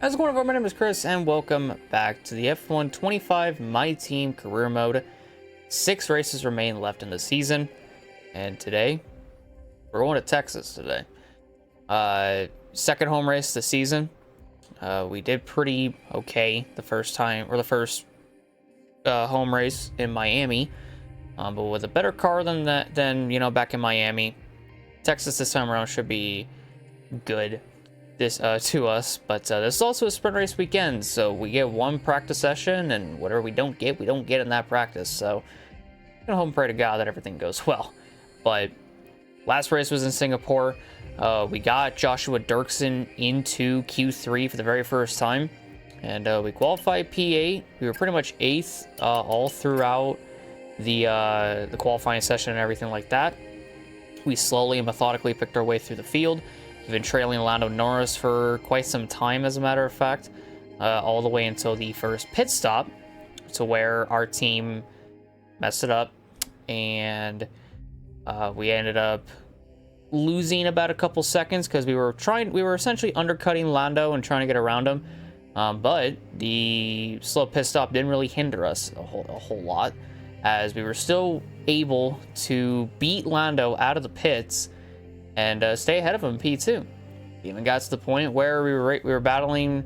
How's it going, everyone? My name is Chris, and welcome back to the F1 25 My Team Career Mode. 6 races remain left in the season, and today, we're going to Texas today. Second home race this season. We did pretty okay the first home race in Miami, but with a better car than back in Miami. Texas this time around should be good to us, but this is also a sprint race weekend, so we get one practice session, and whatever we don't get in that practice. So I'm gonna hope and pray to God that everything goes well. But last race was in Singapore. We got Joshua Durksen into Q3 for the very first time, and we qualified P8. We were pretty much 8th all throughout the qualifying session and everything like that. We slowly and methodically picked our way through the field. We've been trailing Lando Norris for quite some time, as a matter of fact, all the way until the first pit stop, to where our team messed it up, and we ended up losing about a couple seconds because we were essentially undercutting Lando and trying to get around him, but the slow pit stop didn't really hinder us a whole lot, as we were still able to beat Lando out of the pits and stay ahead of him in P2. Even got to the point where we were battling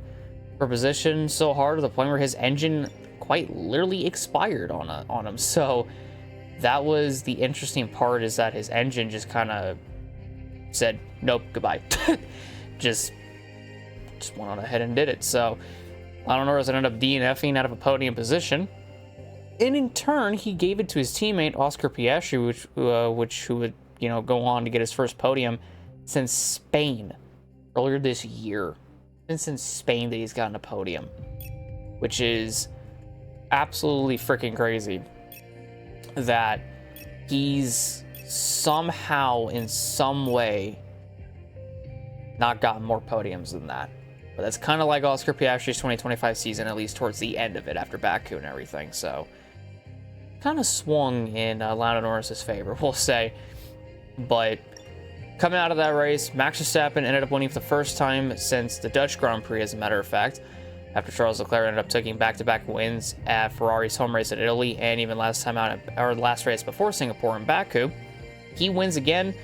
for position so hard, to the point where his engine quite literally expired on him. So that was the interesting part, is that his engine just kind of said, nope, goodbye. just went on ahead and did it. So Lando Norris ended up DNFing out of a podium position. And in turn, he gave it to his teammate Oscar Piastri, who would go on to get his first podium since Spain earlier this year. And since Spain that he's gotten a podium, which is absolutely freaking crazy that he's somehow, in some way, not gotten more podiums than that. But that's kind of like Oscar Piastri's 2025 season, at least towards the end of it, after Baku and everything. So kind of swung in Lando Norris's favor, we'll say. But coming out of that race, Max Verstappen ended up winning for the first time since the Dutch Grand Prix, as a matter of fact, after Charles Leclerc ended up taking back-to-back wins at Ferrari's home race in Italy, and even last race before Singapore in Baku. He wins again,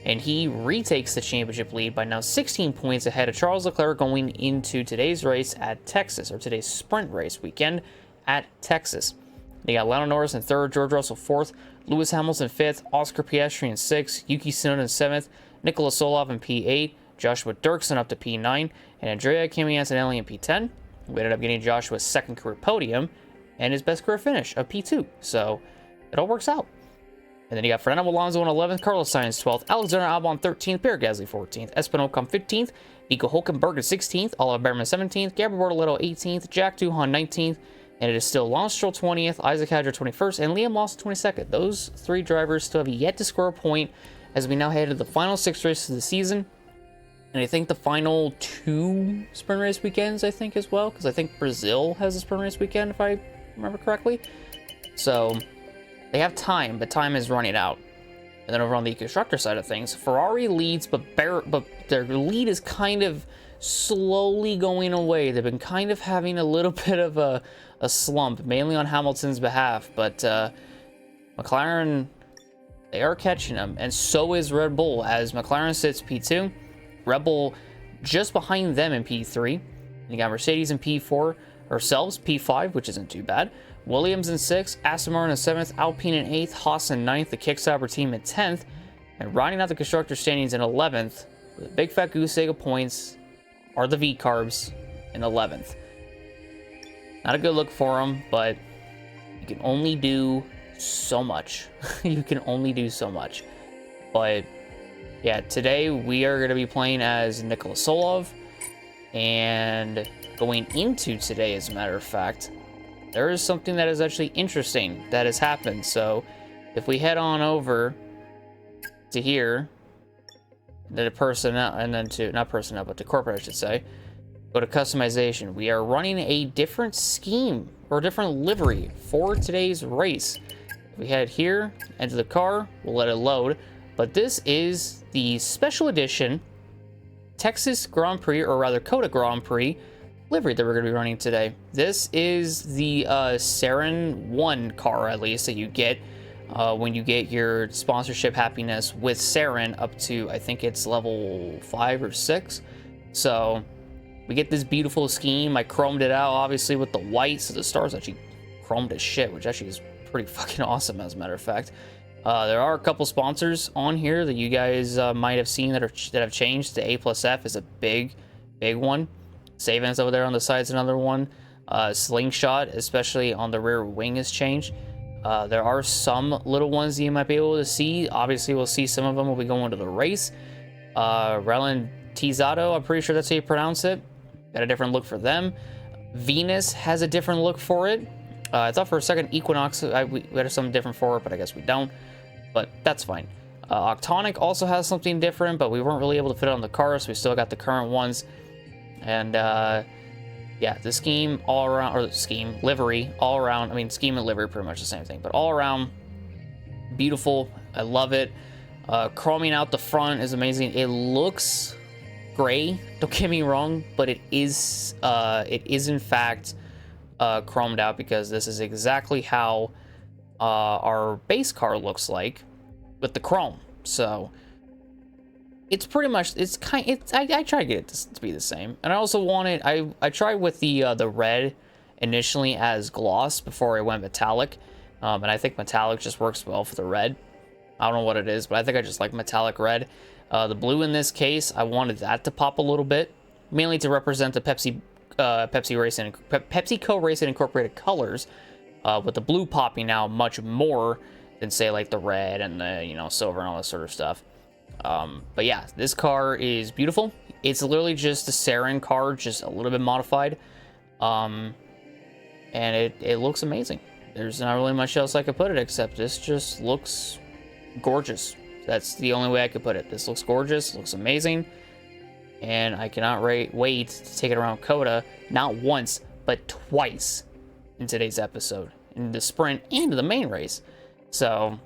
and he retakes the championship lead by now 16 points ahead of Charles Leclerc going into today's race at Texas, or today's sprint race weekend at Texas. They got Lando Norris in 3rd, George Russell 4th, Lewis Hamilton 5th, Oscar Piastri in 6th, Yuki in 7th, Nikola Tsolov in P8, Joshua Durksen up to P9, and Andrea Antonelli in P10. We ended up getting Joshua's second career podium and his best career finish of P2. So it all works out. And then you got Fernando Alonso in 11th, Carlos Sainz 12th, Alexander Albon 13th, Pierre Gasly 14th, Esteban Ocon 15th, Nico Hülkenberg in 16th, Oliver Behrman 17th, Gabriel Bortoleto 18th, Jack Doohan 19th, and it is still Lance Stroll 20th, Isaac Hadjar 21st, and Liam Lawson 22nd. Those 3 drivers still have yet to score a point as we now head to the final 6 races of the season. And I think the final 2 sprint race weekends, as well, because I think Brazil has a sprint race weekend, if I remember correctly. So they have time, but time is running out. And then over on the constructor side of things, Ferrari leads, but their lead is kind of slowly going away. They've been kind of having a little bit of a slump, mainly on Hamilton's behalf, but McLaren, they are catching them, and so is Red Bull, as McLaren sits P2, Red Bull just behind them in P3, and you got Mercedes in P4, ourselves P5, which isn't too bad, Williams in 6th, Aston Martin in 7th, Alpine in 8th, Haas in 9th, the Kicksauber team in 10th, and rounding out the constructor standings in 11th, with a big fat goose egg of points, are the V-Carbs in 11th. Not a good look for them, but you can only do so much. You can only do so much. But yeah, today we are going to be playing as Nikola Tsolov, and going into today, as a matter of fact, there is something that is actually interesting that has happened. So if we head on over to here, to personnel, and then to, not personnel, but to corporate, I should say, go to customization. We are running a different scheme, or a different livery for today's race. If we head here, enter the car, we'll let it load. But this is the special edition Texas Grand Prix, or rather COTA Grand Prix livery that we're going to be running today. This is the Saren 1 car, at least, that you get when you get your sponsorship happiness with Saren up to, I think it's level 5 or 6. So we get this beautiful scheme. I chromed it out, obviously, with the white, so the stars actually chromed as shit, which actually is pretty fucking awesome, as a matter of fact. There are a couple sponsors on here that you guys might have seen that have changed. The A+F is a big one. Savings over there on the side is another one. Slingshot, especially on the rear wing, has changed. There are some little ones that you might be able to see. Obviously, we'll see some of them when we go into the race. Ralentizado, I'm pretty sure that's how you pronounce it. Got a different look for them. Venus has a different look for it. I thought for a second Equinox we had something different for it, but I guess we don't. But that's fine. Octonic also has something different, but we weren't really able to fit it on the car, so we still got the current ones. And yeah, the scheme all around, or the scheme, livery all around. I mean, scheme and livery pretty much the same thing, but all around beautiful. I love it. Chroming out the front is amazing. It looks gray, don't get me wrong, but it is in fact chromed out, because this is exactly how our base car looks like with the chrome. So it's pretty much, I try to get it to be the same. And I also wanted, I tried with the red initially as gloss before I went metallic. And I think metallic just works well for the red. I don't know what it is, but I think I just like metallic red. The blue in this case, I wanted that to pop a little bit, mainly to represent the PepsiCo Racing Incorporated colors, with the blue popping out much more than, say, like the red and the, you know, silver and all this sort of stuff. But yeah, this car is beautiful. It's literally just the Saren car, just a little bit modified. And it looks amazing. There's not really much else I could put it, except this just looks gorgeous. That's the only way I could put it. This looks gorgeous, looks amazing. And I cannot wait to take it around COTA, not once, but twice in today's episode, in the sprint and the main race. So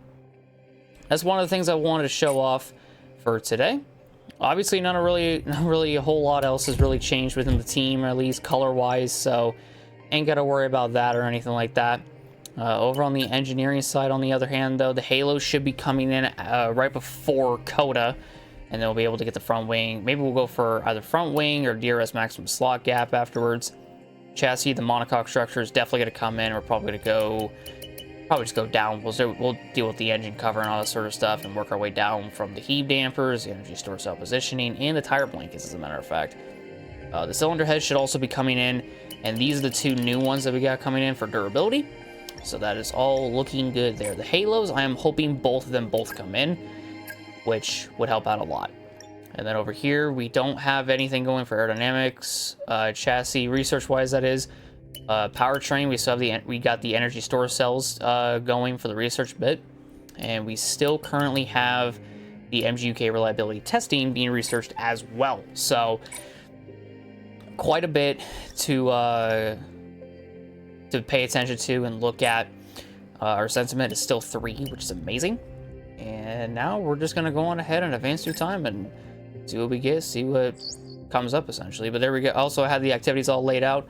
that's one of the things I wanted to show off for today. Obviously, not really a whole lot else has really changed within the team, or at least color-wise, so ain't got to worry about that or anything like that. Over on the engineering side, on the other hand, though, the Halo should be coming in right before COTA, and then we'll be able to get the front wing. Maybe we'll go for either front wing or DRS maximum slot gap afterwards. Chassis, the monocoque structure is definitely going to come in. We're probably going to just go down. We'll deal with the engine cover and all that sort of stuff and work our way down from the heave dampers, the energy store cell positioning, and the tire blankets, as a matter of fact. The cylinder heads should also be coming in, and these are the two new ones that we got coming in for durability. So that is all looking good there. The Halos, I am hoping both of them come in, which would help out a lot. And then over here, we don't have anything going for aerodynamics, chassis, research-wise, that is. Powertrain, we got the energy store cells going for the research bit, and we still currently have the MGUK reliability testing being researched as well. So quite a bit to pay attention to and look at. Our sentiment is still 3, which is amazing. And now we're just gonna go on ahead and advance through time and see what we get, see what comes up, essentially. But there we go. Also, I had the activities all laid out.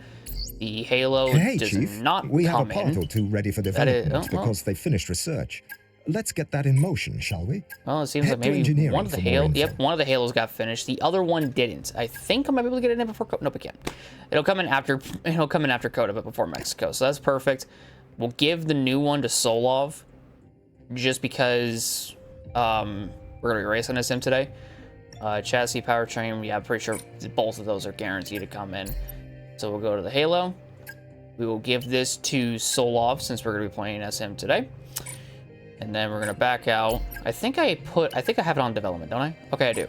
The Halo does Chief, not we come have a part in. or two ready for development because they finished research. Let's get that in motion, shall we? Well, it seems Head like to maybe engineering one of the for more info. one of the Halos got finished. The other one didn't. I think I might be able to get it in before COTA. Nope, I can't. It'll come in after COTA, but before Mexico. So that's perfect. We'll give the new one to Tsolov, just because we're gonna be racing a sim today. Chassis, powertrain, yeah, I'm pretty sure both of those are guaranteed to come in. So we'll go to the Halo. We will give this to Tsolov, since we're gonna be playing as him today. And then we're gonna back out. I think I have it on development, don't I? Okay, I do.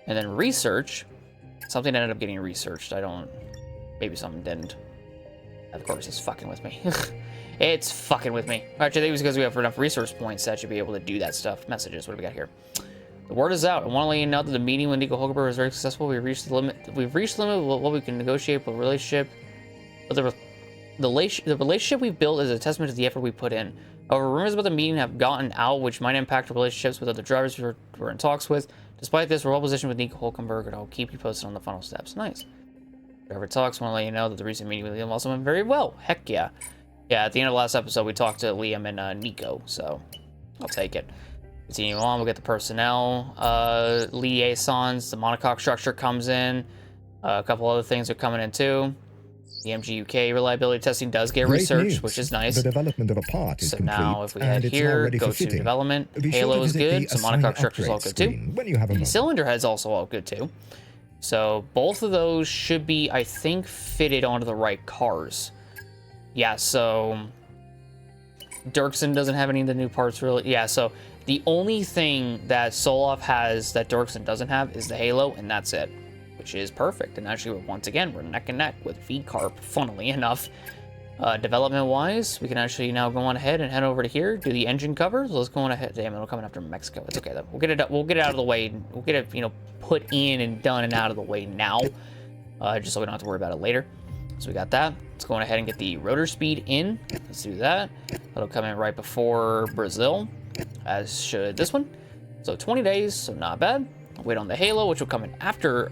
And then research. Something ended up getting researched. Maybe something didn't. Of course, it's fucking with me. It's fucking with me. Actually, I think it was because we have enough resource points that should be able to do that stuff. Messages, what do we got here? The word is out. I want to let you know that the meeting with Nikola Tsolov was very successful. We've reached the limit of what we can negotiate with relationship. But the relationship we've built is a testament to the effort we put in. However, rumors about the meeting have gotten out, which might impact relationships with other drivers we're in talks with. Despite this, we're well positioned with Nikola Tsolov, and I'll keep you posted on the final steps. Nice. Driver talks. Want to let you know that the recent meeting with Liam also went very well. Heck yeah. Yeah, at the end of the last episode, we talked to Liam and Nico, so I'll take it. Continue on, we'll get the personnel liaisons. The monocoque structure comes in. A couple other things are coming in too. The MGUK reliability testing does get researched, which is nice. The development of a part is complete, now if we head here, go to development. Halo is good, so monocoque structure is all good too. The cylinder head's also all good too. So both of those should be, I think, fitted onto the right cars. Yeah, so Durksen doesn't have any of the new parts really. Yeah, so the only thing that Tsolov has that Durksen doesn't have is the Halo, and that's it, which is perfect. And actually, once again, we're neck and neck with V-Carp, funnily enough. Development-wise, we can actually now go on ahead and head over to here, do the engine covers. Let's go on ahead. Damn, it'll come in after Mexico. It's okay though. We'll get it. We'll get it out of the way. We'll get it, you know, put in and done and out of the way now, just so we don't have to worry about it later. So we got that. Let's go on ahead and get the rotor speed in. Let's do that. That'll come in right before Brazil, as should this one. So 20 days, so not bad. Wait on the Halo, which will come in after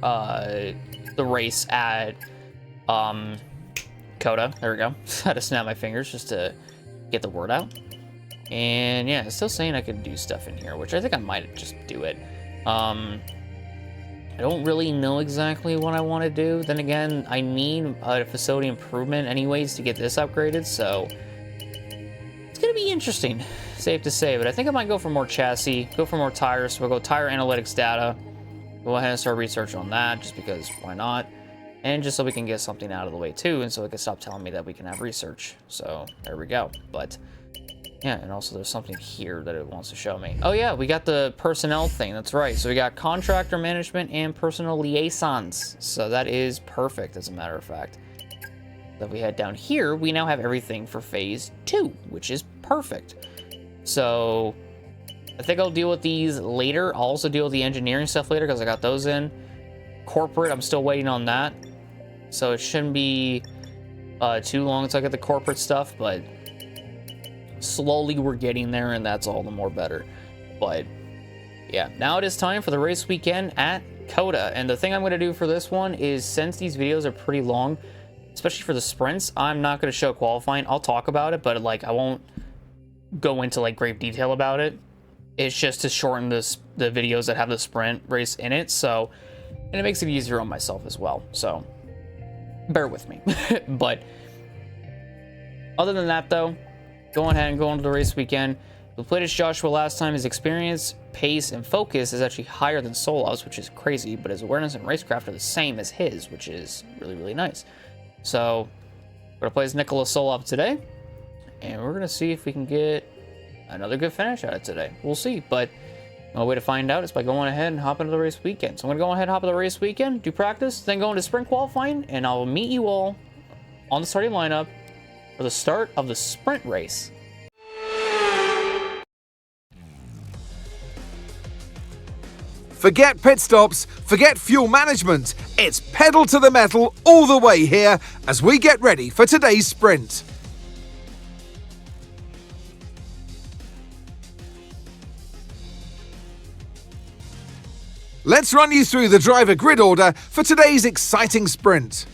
the race at COTA. There we go. Had to snap my fingers just to get the word out. And yeah, it's still saying I could do stuff in here, which I think I might just do it. I don't really know exactly what I want to do. Then again, I need a facility improvement anyways to get this upgraded, so it's going to be interesting, safe to say. But I think I might go for more chassis, go for more tires. So we'll go tire analytics data. Go ahead and start research on that, just because why not? And just so we can get something out of the way too, and so it can stop telling me that we can have research. So there we go. But yeah, and also there's something here that it wants to show me. Oh yeah, we got the personnel thing. That's right. So we got contractor management and personal liaisons. So that is perfect, as a matter of fact. If we head down here, we now have everything for phase 2, which is perfect. So I think I'll deal with these later. I'll also deal with the engineering stuff later because I got those in. Corporate, I'm still waiting on that. So it shouldn't be too long until I get the corporate stuff, but slowly we're getting there, and that's all the more better. But yeah, now it is time for the race weekend at COTA. And the thing I'm going to do for this one is, since these videos are pretty long, especially for the sprints, I'm not going to show qualifying. I'll talk about it, but like I won't go into like great detail about it. It's just to shorten the videos that have the sprint race in it. So, and it makes it easier on myself as well. So bear with me. But other than that though, go ahead and go into the race weekend. We played as Joshua last time. His experience, pace, and focus is actually higher than Tsolov's, which is crazy, but his awareness and racecraft are the same as his, which is really, really nice. So we're going to play as Nikola Tsolov today, and we're going to see if we can get another good finish out of today. We'll see, but the only way to find out is by going ahead and hop into the race weekend. So I'm going to go ahead and hop into the race weekend, do practice, then go into sprint qualifying, and I'll meet you all on the starting lineup for the start of the sprint race. Forget pit stops, forget fuel management. It's pedal to the metal all the way here as we get ready for today's sprint. Let's run you through the driver grid order for today's exciting sprint.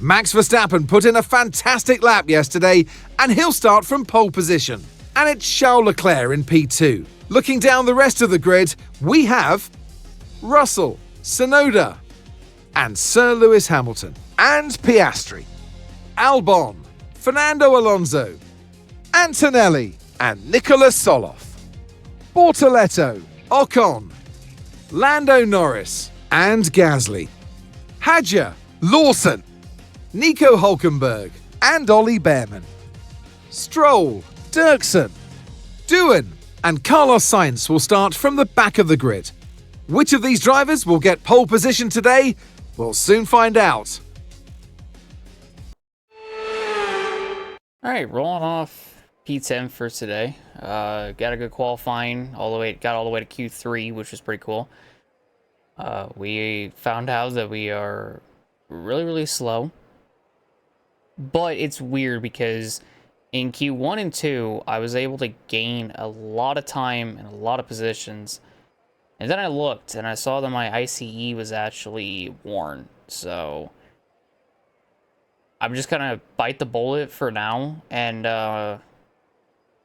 Max Verstappen put in a fantastic lap yesterday, and he'll start from pole position. And it's Charles Leclerc in P2. Looking down the rest of the grid, we have Russell, Tsunoda, and Sir Lewis Hamilton, and Piastri, Albon, Fernando Alonso, Antonelli, and Nikola Tsolov, Bortoletto, Ocon, Lando Norris, and Gasly, Hadjar, Lawson, Nico Hülkenberg, and Ollie Behrman, Stroll, Durksen, Doohan, and Carlos Sainz will start from the back of the grid. Which of these drivers will get pole position today? We'll soon find out. All right, rolling off P10 for today. Got a good qualifying got all the way to Q3, which was pretty cool. We found out that we are really, really slow. But it's weird because in Q1 and 2, I was able to gain a lot of time and a lot of positions. And then I looked and I saw that my ICE was actually worn. So I'm just gonna bite the bullet for now and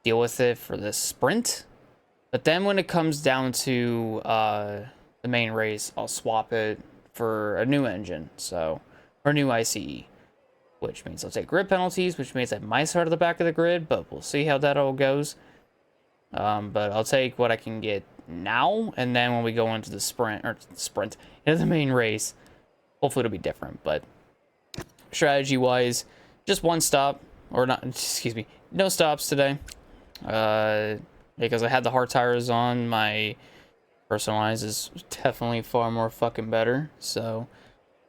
deal with it for this sprint. But then when it comes down to the main race, I'll swap it for a new engine, so, or a new ICE, which means I'll take grid penalties, which means I might start at the back of the grid, but we'll see how that all goes. But I'll take what I can get now, and then when we go into the into the main race, hopefully it'll be different. But strategy-wise, just one stop, or not, excuse me, no stops today. Because I had the hard tires on, my personalized is definitely far more fucking better. So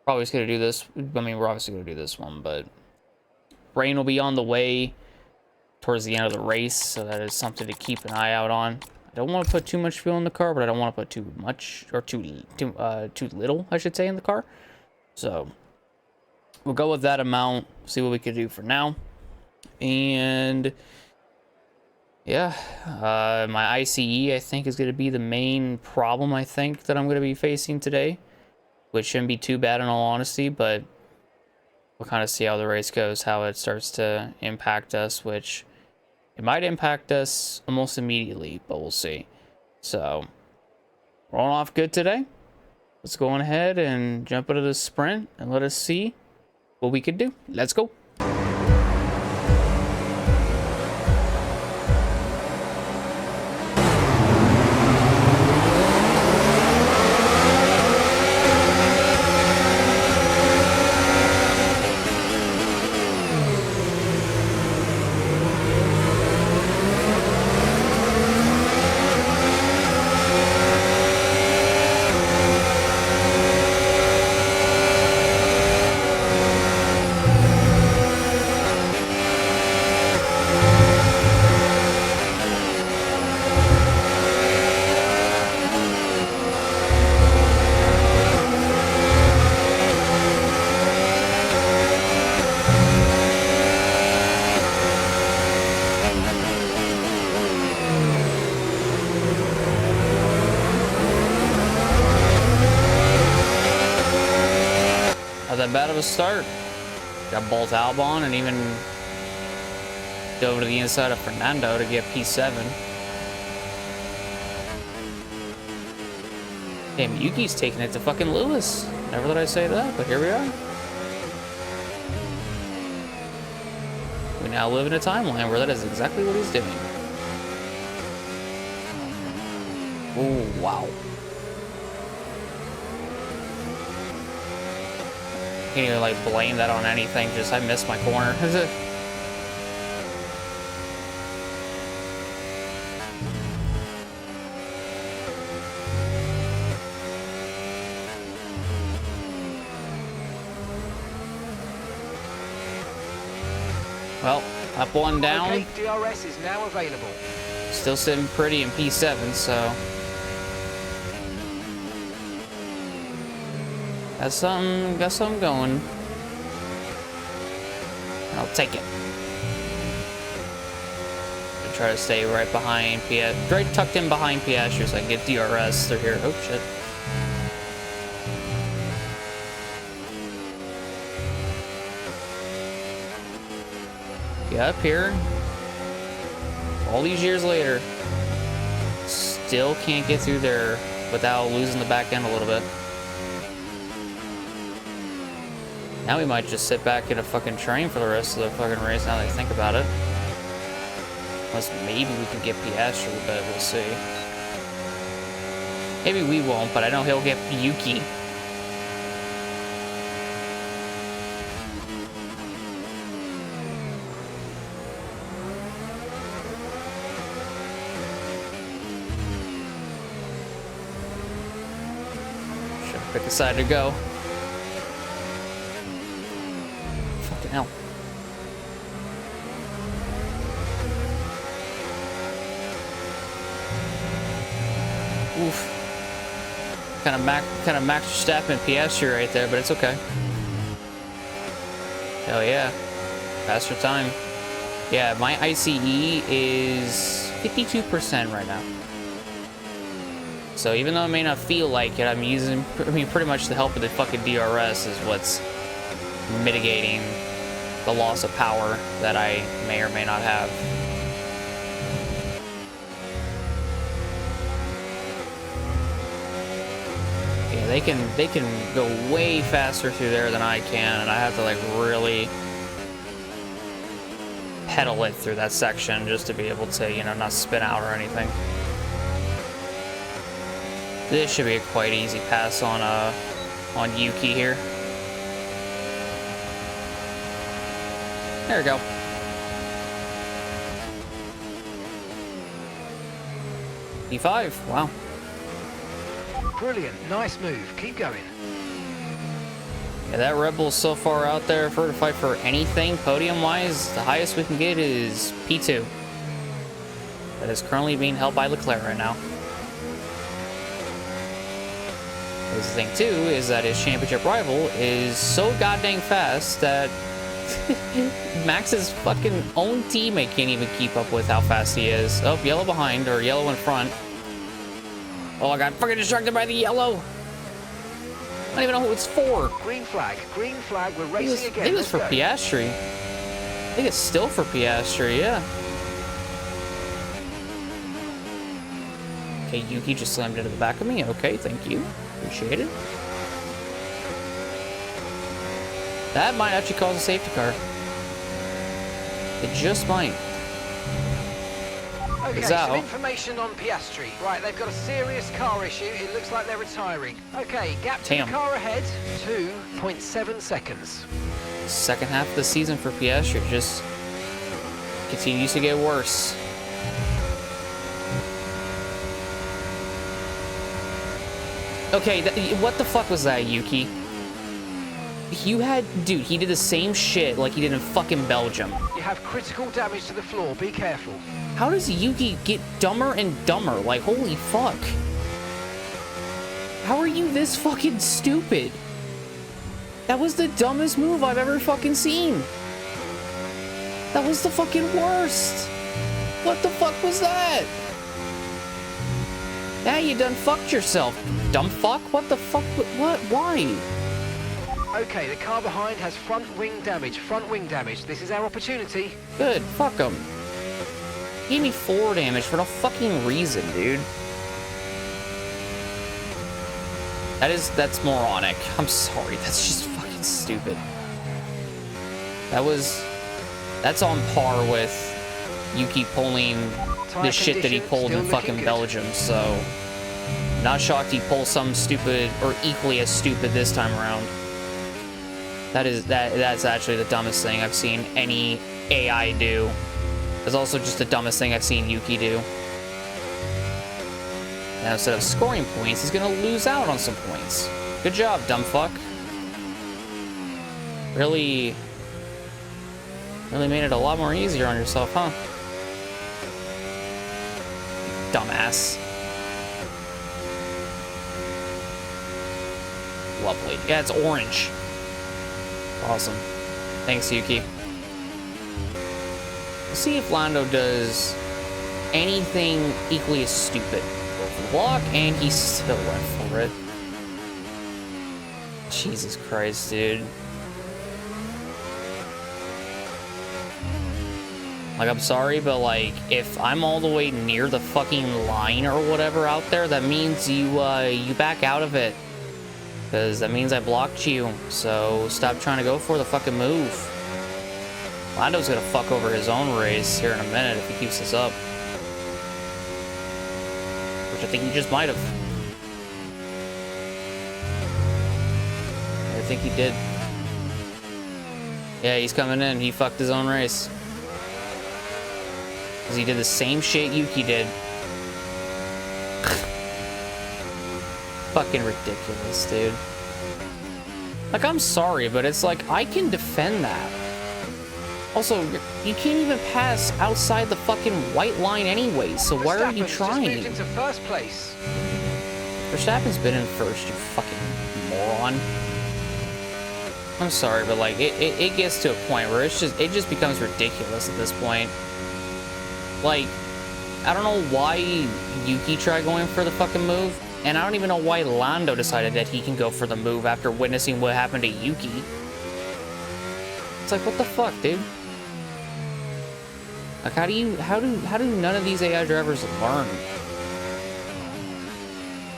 probably just gonna do this. I mean, we're obviously gonna do this one, but rain will be on the way towards the end of the race, so that is something to keep an eye out on. I don't want to put too much fuel in the car, but I don't want to put too much, or too little, I should say, in the car. So we'll go with that amount, see what we can do for now. And yeah, my ICE, I think, is going to be the main problem, I think, that I'm going to be facing today, which shouldn't be too bad in all honesty, but we'll kind of see how the race goes, how it starts to impact us, which it might impact us almost immediately, but we'll see. So, rolling off good today. Let's go on ahead and jump into the sprint and let us see what we can do. Let's go. Not that bad of a start. Got Bolt Albon and even dove to the inside of Fernando to get P7. Damn, Yuki's taking it to fucking Lewis. Never thought I'd say that, but here we are. We now live in a timeline where that is exactly what he's doing. Oh, wow. Can't even like blame that on anything, just I missed my corner. Well, up one down. Okay, DRS is now available. Still sitting pretty in P7, so got something going. I'll take it. I'll try to stay right behind right tucked in behind Piastri so I can get DRS through here. Oh shit. Yeah, up here. All these years later, still can't get through there without losing the back end a little bit. Now we might just sit back in a fucking train for the rest of the fucking race now that I think about it. Unless maybe we can get Piastri, but we'll see. Maybe we won't, but I know he'll get Yuki. Should pick a side to go. Hell. Oof. Kind of Max Verstappen Piastri right there, but it's okay. Hell yeah. Faster time. Yeah, my ICE is 52% right now. So even though it may not feel like it, I'm using, pretty much the help of the fucking DRS is what's mitigating the loss of power that I may or may not have. Yeah, they can go way faster through there than I can, and I have to like really pedal it through that section just to be able to, you know, not spin out or anything. This should be a quite easy pass on Yuki here. There we go. P5, wow. Brilliant, nice move. Keep going. Yeah, that Red Bull's so far out there for her to fight for anything podium-wise. The highest we can get is P2. That is currently being held by Leclerc right now. The thing too is that his championship rival is so goddamn fast that Max's fucking own teammate can't even keep up with how fast he is. Oh, yellow behind, or yellow in front. Oh, I got fucking distracted by the yellow. I don't even know who it's for. Green flag, we're racing again. I think it was for Piastri. I think it's still for Piastri, yeah. Okay, Yuki just slammed into the back of me. Okay, thank you. Appreciate it. That might actually cause a safety car. It just might. Okay, some information on Piastri. Right, they've got a serious car issue. It looks like they're retiring. Okay, gap to the car ahead, 2.7 seconds. Second half of the season for Piastri just continues to get worse. Okay, what the fuck was that, Yuki? You had, dude, he did the same shit like he did in fucking Belgium. You have critical damage to the floor, be careful. How does Yuki get dumber and dumber? Like, holy fuck. How are you this fucking stupid? That was the dumbest move I've ever fucking seen. That was the fucking worst. What the fuck was that? Now you done fucked yourself, dumb fuck. What the fuck? What? Why? Okay, the car behind has front wing damage. This is our opportunity. Good. Fuck him. He gave me 4 damage for no fucking reason, dude. That's moronic. I'm sorry. That's just fucking stupid. That's on par with Yuki pulling the shit that he pulled in fucking Belgium, so not shocked he pulls something stupid or equally as stupid this time around. That's actually the dumbest thing I've seen any AI do. It's also just the dumbest thing I've seen Yuki do. Now instead of scoring points, he's gonna lose out on some points. Good job, dumb fuck. Really made it a lot more easier on yourself, huh? Dumbass. Lovely. Yeah, it's orange. Awesome. Thanks, Yuki. We'll see if Lando does anything equally as stupid. Go for the block, and he still went for it. Jesus Christ, dude. Like, I'm sorry, but, like, if I'm all the way near the fucking line or whatever out there, that means you back out of it. Because that means I blocked you, so stop trying to go for the fucking move. Lando's gonna fuck over his own race here in a minute if he keeps this up. Which I think he just might have. I think he did. Yeah, he's coming in. He fucked his own race. Because he did the same shit Yuki did. Fucking ridiculous, dude. Like, I'm sorry, but it's like, I can defend that. Also, you can't even pass outside the fucking white line anyway, so why are you trying? Just moved into first place. Verstappen's been in first, you fucking moron. I'm sorry, but like, it gets to a point where it just becomes ridiculous at this point. Like, I don't know why Yuki tried going for the fucking move, and I don't even know why Lando decided that he can go for the move after witnessing what happened to Yuki. It's like, what the fuck, dude? Like, how do none of these AI drivers learn?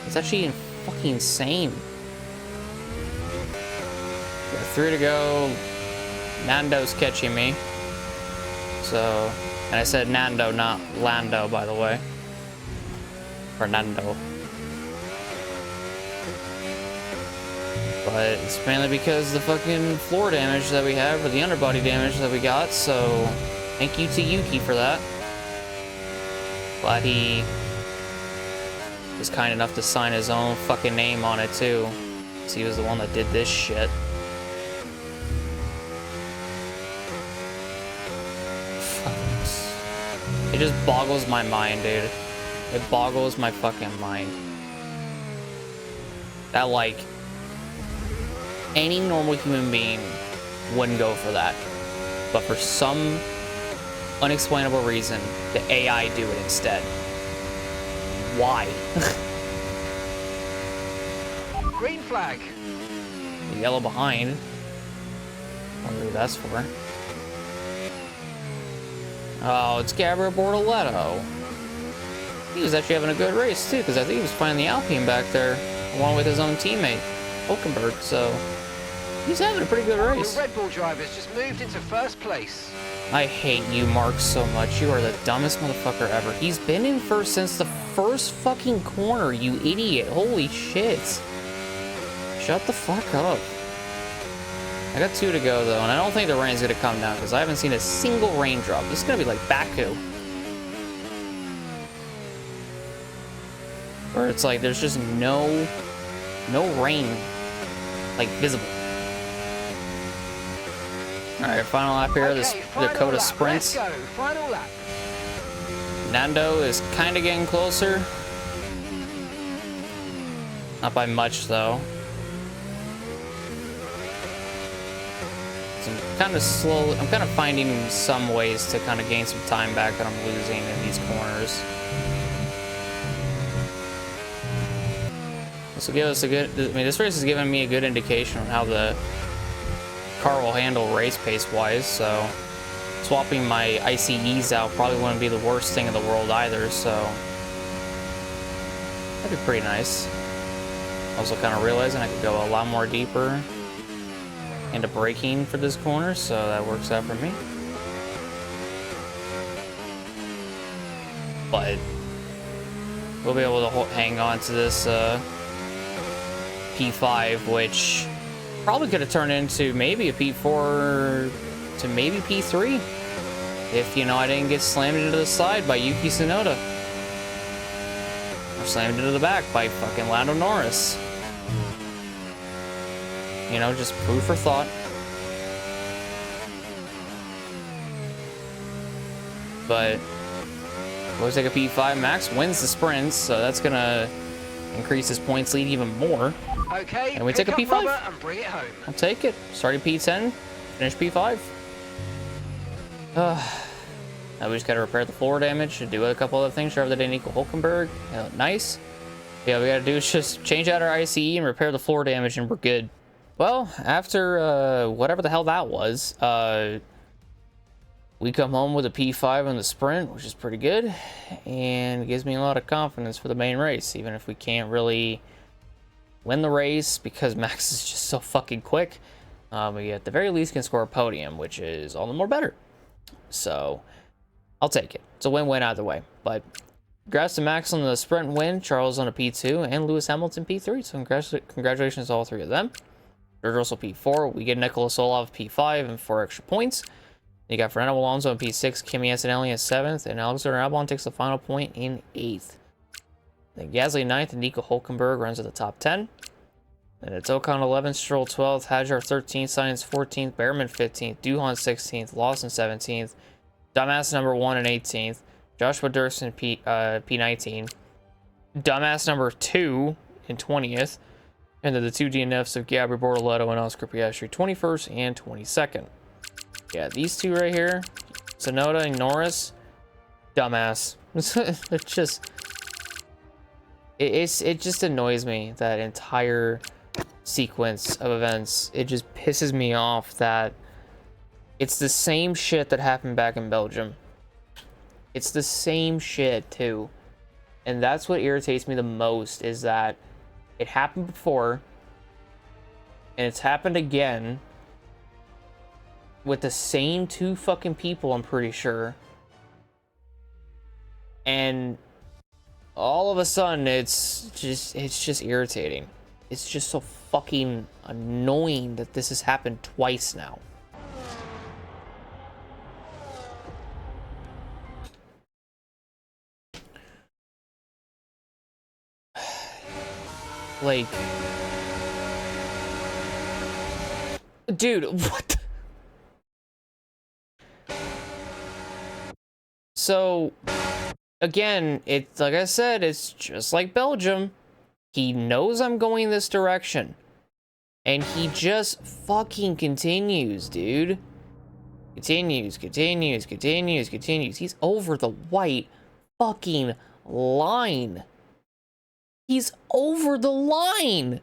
It's actually fucking insane. Got 3 to go. Nando's catching me. So, and I said Nando, not Lando, by the way. Or Nando. But it's mainly because of the fucking floor damage that we have, or the underbody damage that we got, so thank you to Yuki for that. Glad he was kind enough to sign his own fucking name on it too, because he was the one that did this shit. It just boggles my mind, dude. It boggles my fucking mind. That, like, any normal human being wouldn't go for that. But for some unexplainable reason, the AI do it instead. Why? Green flag. The yellow behind. I wonder who that's for. Oh, it's Gabriel Bortoletto. He was actually having a good race too, because I think he was flying the Alpine back there, along with his own teammate, Hulkenberg, so he's having a pretty good race. The Red Bull driver's just moved into first place. I hate you, Mark, so much. You are the dumbest motherfucker ever. He's been in first since the first fucking corner, you idiot. Holy shit. Shut the fuck up. I got 2 to go, though, and I don't think the rain's gonna come down, because I haven't seen a single raindrop. This is gonna be like Baku. Where it's like, there's just no rain, like, visible. Alright, final lap here, this the COTA sprints. Let's go. Final lap. Nando is kind of getting closer. Not by much, though. So I'm kind of slow. I'm kind of finding some ways to kind of gain some time back that I'm losing in these corners. This will give us a good. I mean, this race is giving me a good indication on how the car will handle race pace wise. So swapping my ICEs out probably wouldn't be the worst thing in the world either. So that'd be pretty nice. Also, kind of realizing I could go a lot more deeper into braking for this corner, so that works out for me. But we'll be able to hang on to this P5, which probably could have turned into maybe a P4 to maybe P3 if, you know, I didn't get slammed into the side by Yuki Tsunoda, or slammed into the back by fucking Lando Norris. You know, just food for thought. But looks like a P5. Max wins the sprints, so that's gonna increase his points lead even more. Okay, and we take a P5. And bring it home. I'll take it. Starting P10, finish P5. Now we just gotta repair the floor damage and do a couple other things. Drive the day Nikola Hulkenberg. Nice. Yeah, we gotta do is just change out our ICE and repair the floor damage, and we're good. Well, after whatever the hell that was, we come home with a P5 in the sprint, which is pretty good, and it gives me a lot of confidence for the main race, even if we can't really win the race because Max is just so fucking quick. We at the very least can score a podium, which is all the more better. So I'll take it. It's a win-win either way. But congrats to Max on the sprint win, Charles on a P2, and Lewis Hamilton P3. So congratulations to all 3 of them. George Russell P4. We get Nikola Tsolov P5 and 4 extra points. You got Fernando Alonso in P6, Kimi Antonelli in 7th, and Alexander Albon takes the final point in 8th. Then Gasly 9th, and Nico Hulkenberg runs at the top 10. Then it's Ocon 11th, Stroll 12th, Hadjar 13th, Sainz 14th, Behrman 15th, Duhan 16th, Lawson 17th, Dumbass number 1 and 18th, Joshua Durksen P19, Dumbass number 2 in 20th, and then the 2 DNFs of Gabriel Bortoletto and Oscar Piastri 21st and 22nd. Yeah, these two right here, Tsunoda and Norris, dumbass. It just... It just annoys me, that entire sequence of events. It just pisses me off that it's the same shit that happened back in Belgium. It's the same shit, too. And that's what irritates me the most, is that it happened before, and it's happened again with the same two fucking people, I'm pretty sure. And all of a sudden, it's just irritating. It's just so fucking annoying that this has happened twice now. Like, dude, what? So, again, it's like I said, it's just like Belgium. He knows I'm going this direction, and he just fucking continues, dude. Continues. He's over the white fucking line. He's over the line.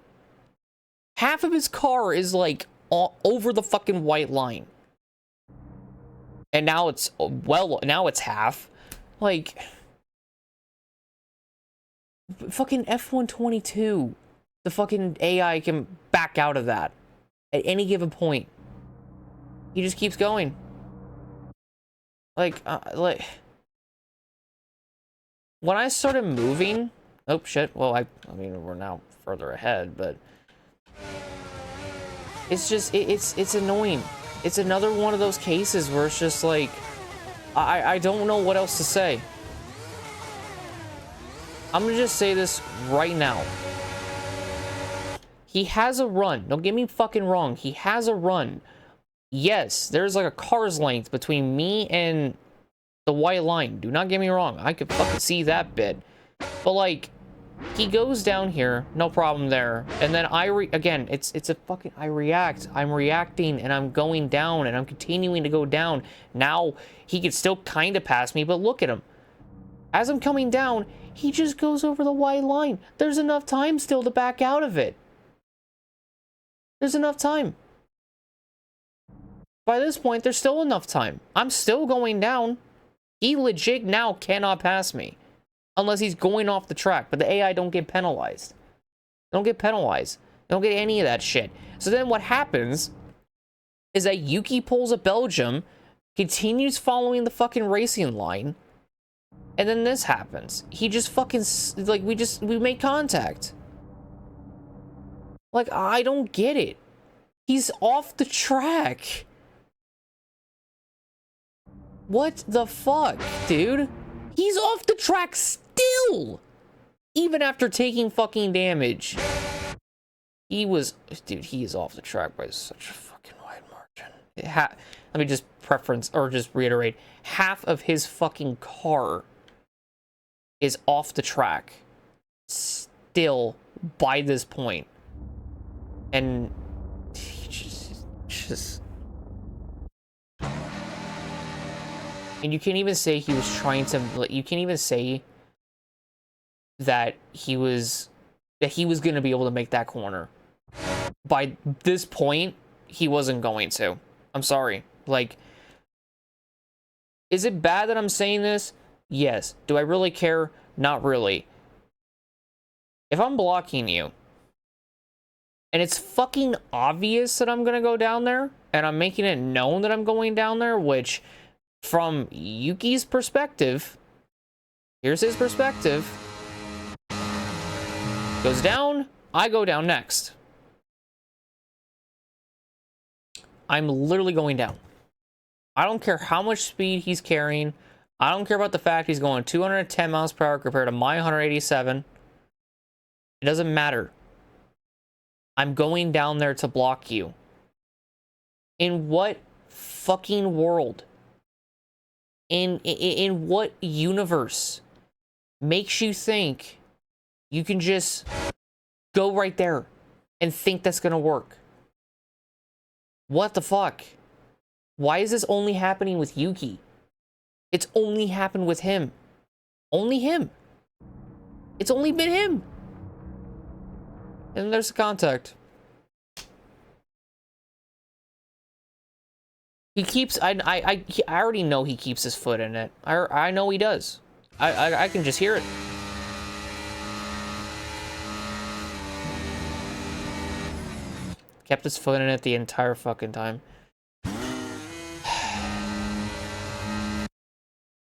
Half of his car is like over the fucking white line. And now it's, well, now it's half. Like, fucking F122. The fucking AI can back out of that at any given point. He just keeps going. Like, when I started moving... Oh, shit. Well, I mean, we're now further ahead, but... It's just, it's annoying. It's another one of those cases where it's just like... I don't know what else to say. I'm gonna just say this right now. He has a run. Don't get me fucking wrong. He has a run. Yes, there's like a car's length between me and the white line. Do not get me wrong. I could fucking see that bit. But like, he goes down here, no problem there. And then again, it's a fucking, I react. I'm reacting and I'm going down and I'm continuing to go down. Now, he could still kind of pass me, but look at him. As I'm coming down, he just goes over the white line. There's enough time still to back out of it. There's enough time. By this point, there's still enough time. I'm still going down. He legit now cannot pass me. Unless he's going off the track. But the AI don't get penalized. They don't get penalized. They don't get any of that shit. So then what happens is that Yuki pulls a Belgium, continues following the fucking racing line, and then this happens. He just fucking, like, we make contact. Like, I don't get it. He's off the track. What the fuck, dude? He's off the track still! Even after taking fucking damage. He was... Dude, he is off the track by such a fucking wide margin. Let me just just reiterate. Half of his fucking car is off the track. Still, by this point. And... He just... And you can't even say he was trying to... You can't even say that he was going to be able to make that corner. By this point, he wasn't going to. I'm sorry. Like, is it bad that I'm saying this? Yes. Do I really care? Not really. If I'm blocking you, and it's fucking obvious that I'm going to go down there, and I'm making it known that I'm going down there, which... From Yuki's perspective, here's his perspective. Goes down, I go down next. I'm literally going down. I don't care how much speed he's carrying. I don't care about the fact he's going 210 miles per hour compared to my 187. It doesn't matter. I'm going down there to block you. In what fucking world? In what universe makes you think you can just go right there and think that's gonna work? What the fuck? Why is this only happening with Yuki? It's only happened with him. Only him. It's only been him. And there's the contact. He keeps, I already know he keeps his foot in it. I know he does. I can just hear it. Kept his foot in it the entire fucking time.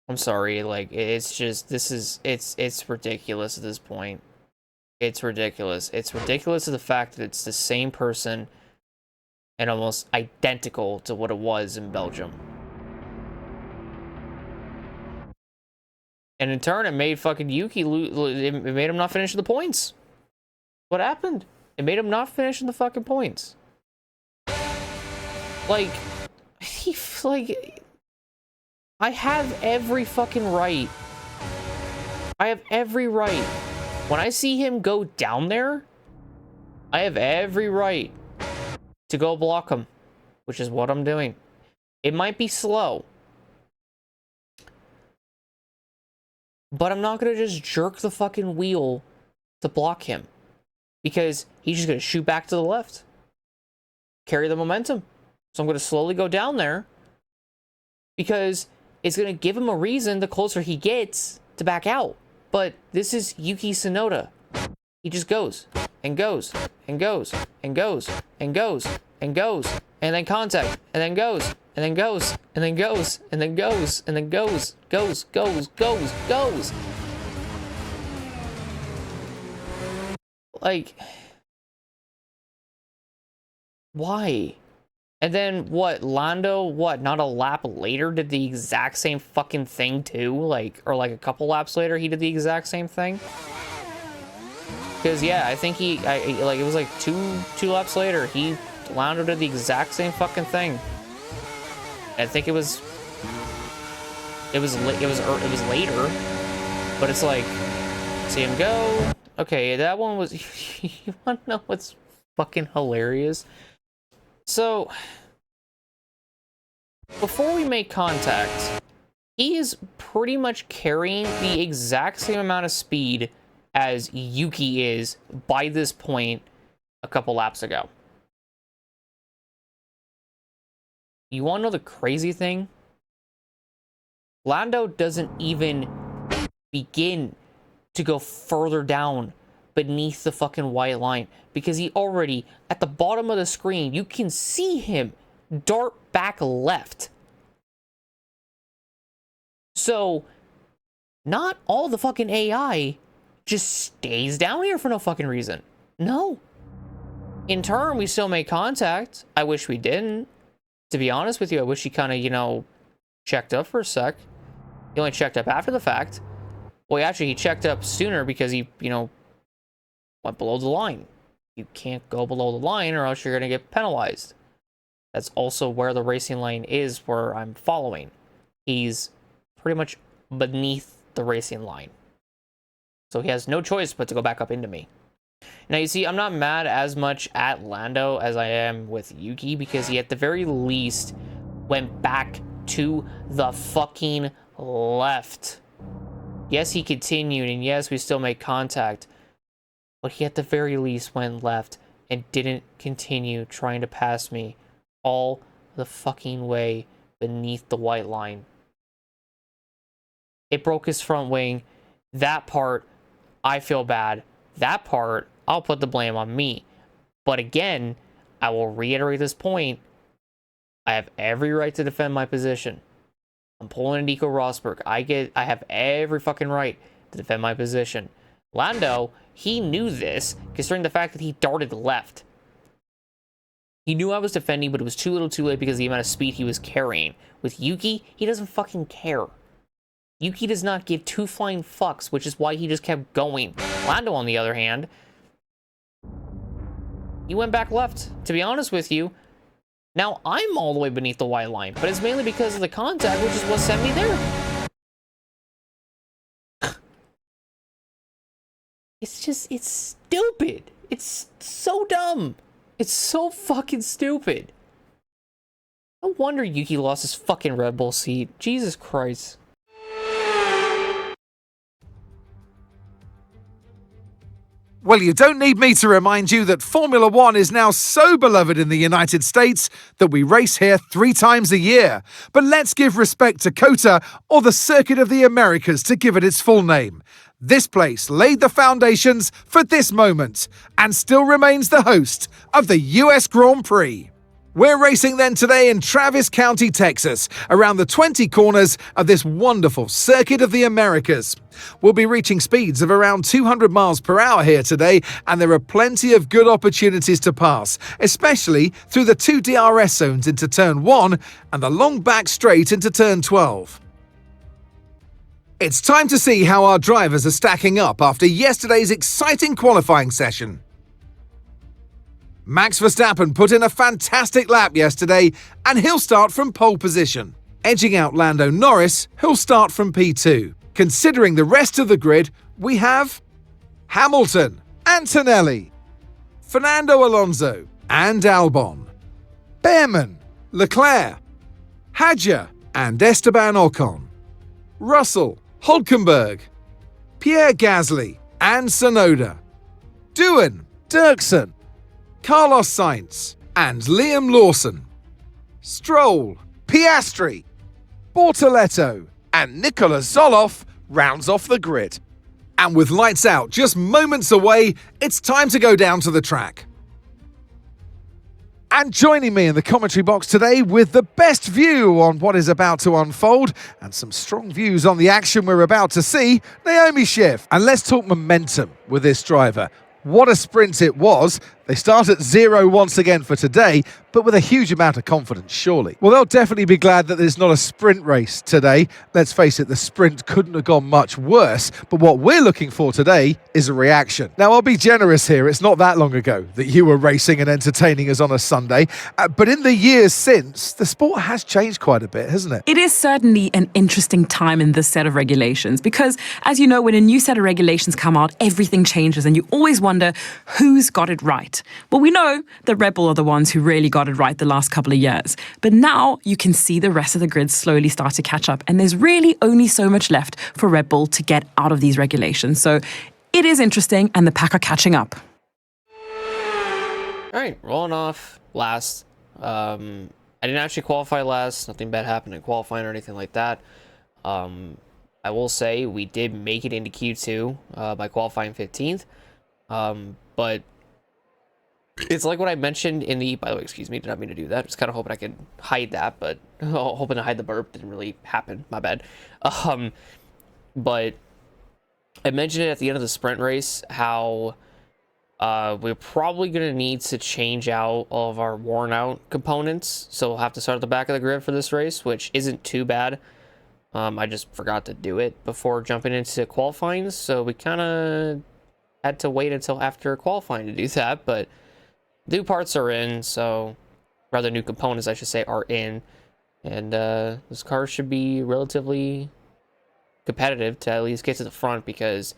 I'm sorry, like, it's just, it's ridiculous at this point. It's ridiculous. It's ridiculous to the fact that it's the same person and almost identical to what it was in Belgium. And in turn, it made fucking Yuki it made him not finish the points. What happened? It made him not finish the fucking points. Like, I have every fucking right. I have every right. When I see him go down there, I have every right to go block him, which is what I'm doing. It might be slow, but I'm not gonna just jerk the fucking wheel to block him, because he's just gonna shoot back to the left, carry the momentum. So I'm gonna slowly go down there, because it's gonna give him a reason the closer he gets to back out. But this is Yuki Tsunoda. He just goes and goes and goes and goes and goes and goes, and then contact, and then goes, and then goes, and then goes, and then goes, and then goes, goes. Like, why? And then what, Lando, what, not a lap later did the exact same fucking thing too? Like, or like a couple laps later he did the exact same thing? Because yeah, I think like, it was like two laps later, Lando did the exact same fucking thing. I think it was later, but it's like, see him go. Okay, that one was, you want to know what's fucking hilarious? So, before we make contact, he is pretty much carrying the exact same amount of speed as Yuki is by this point a couple laps ago. You want to know the crazy thing? Lando doesn't even begin to go further down beneath the fucking white line, because he already, at the bottom of the screen, you can see him dart back left. So, not all the fucking AI just stays down here for no fucking reason. No. In turn, we still make contact. I wish we didn't. To be honest with you, I wish he kind of, checked up for a sec. He only checked up after the fact. Well, actually, he checked up sooner because he, went below the line. You can't go below the line or else you're going to get penalized. That's also where the racing lane is, where I'm following. He's pretty much beneath the racing line. So he has no choice but to go back up into me. Now, you see, I'm not mad as much at Lando as I am with Yuki, because he at the very least went back to the fucking left. Yes, he continued, and yes, we still made contact, but he at the very least went left and didn't continue trying to pass me all the fucking way beneath the white line. It broke his front wing. That part, I feel bad. That part, I'll put the blame on me. But again, I will reiterate this point. I have every right to defend my position. I'm pulling a Nico Rosberg. I have every fucking right to defend my position. Lando, he knew this, considering the fact that he darted left. He knew I was defending, but it was too little too late because of the amount of speed he was carrying. With Yuki, he doesn't fucking care. Yuki does not give two flying fucks, which is why he just kept going. Lando, on the other hand, he went back left. To be honest with you, now I'm all the way beneath the white line, but it's mainly because of the contact, which is what sent me there. It's stupid. It's so dumb. It's so fucking stupid. No wonder Yuki lost his fucking Red Bull seat. Jesus Christ. Well, you don't need me to remind you that Formula One is now so beloved in the United States that we race here 3 times a year. But let's give respect to COTA, or the Circuit of the Americas, to give it its full name. This place laid the foundations for this moment and still remains the host of the US Grand Prix. We're racing then today in Travis County, Texas, around the 20 corners of this wonderful Circuit of the Americas. We'll be reaching speeds of around 200 miles per hour here today, and there are plenty of good opportunities to pass, especially through the 2 DRS zones into Turn 1 and the long back straight into Turn 12. It's time to see how our drivers are stacking up after yesterday's exciting qualifying session. Max Verstappen put in a fantastic lap yesterday, and he'll start from pole position, edging out Lando Norris, who'll start from P2. Considering the rest of the grid, we have Hamilton, Antonelli, Fernando Alonso, and Albon, Behrman, Leclerc, Hadjar, and Esteban Ocon, Russell, Hülkenberg, Pierre Gasly, and Tsunoda, Doohan, Durksen, Carlos Sainz, and Liam Lawson, Stroll, Piastri, Bortoletto, and Nikola Tsolov rounds off the grid. And with lights out just moments away, it's time to go down to the track. And joining me in the commentary box today with the best view on what is about to unfold and some strong views on the action we're about to see, Naomi Schiff. And let's talk momentum with this driver. What a sprint it was. They start at 0 once again for today, but with a huge amount of confidence, surely. Well, they'll definitely be glad that there's not a sprint race today. Let's face it, the sprint couldn't have gone much worse, but what we're looking for today is a reaction. Now, I'll be generous here. It's not that long ago that you were racing and entertaining us on a Sunday, but in the years since, the sport has changed quite a bit, hasn't it? It is certainly an interesting time in this set of regulations because, as you know, when a new set of regulations come out, everything changes and you always wonder who's got it right. Well, we know that Red Bull are the ones who really got it right the last couple of years. But now you can see the rest of the grid slowly start to catch up. And there's really only so much left for Red Bull to get out of these regulations. So it is interesting and the pack are catching up. All right, rolling off last. I didn't actually qualify last. Nothing bad happened in qualifying or anything like that. I will say we did make it into Q2 by qualifying 15th. But it's like what I mentioned in the, by the way, excuse me, did not mean to do that. I was kind of hoping I could hide that, but hoping to hide the burp didn't really happen. My bad. But I mentioned it at the end of the sprint race, how we're probably going to need to change out all of our worn out components. So we'll have to start at the back of the grid for this race, which isn't too bad. I just forgot to do it before jumping into qualifying. So we kind of had to wait until after qualifying to do that, but new parts are in, so rather new components, I should say, are in, and this car should be relatively competitive to at least get to the front, because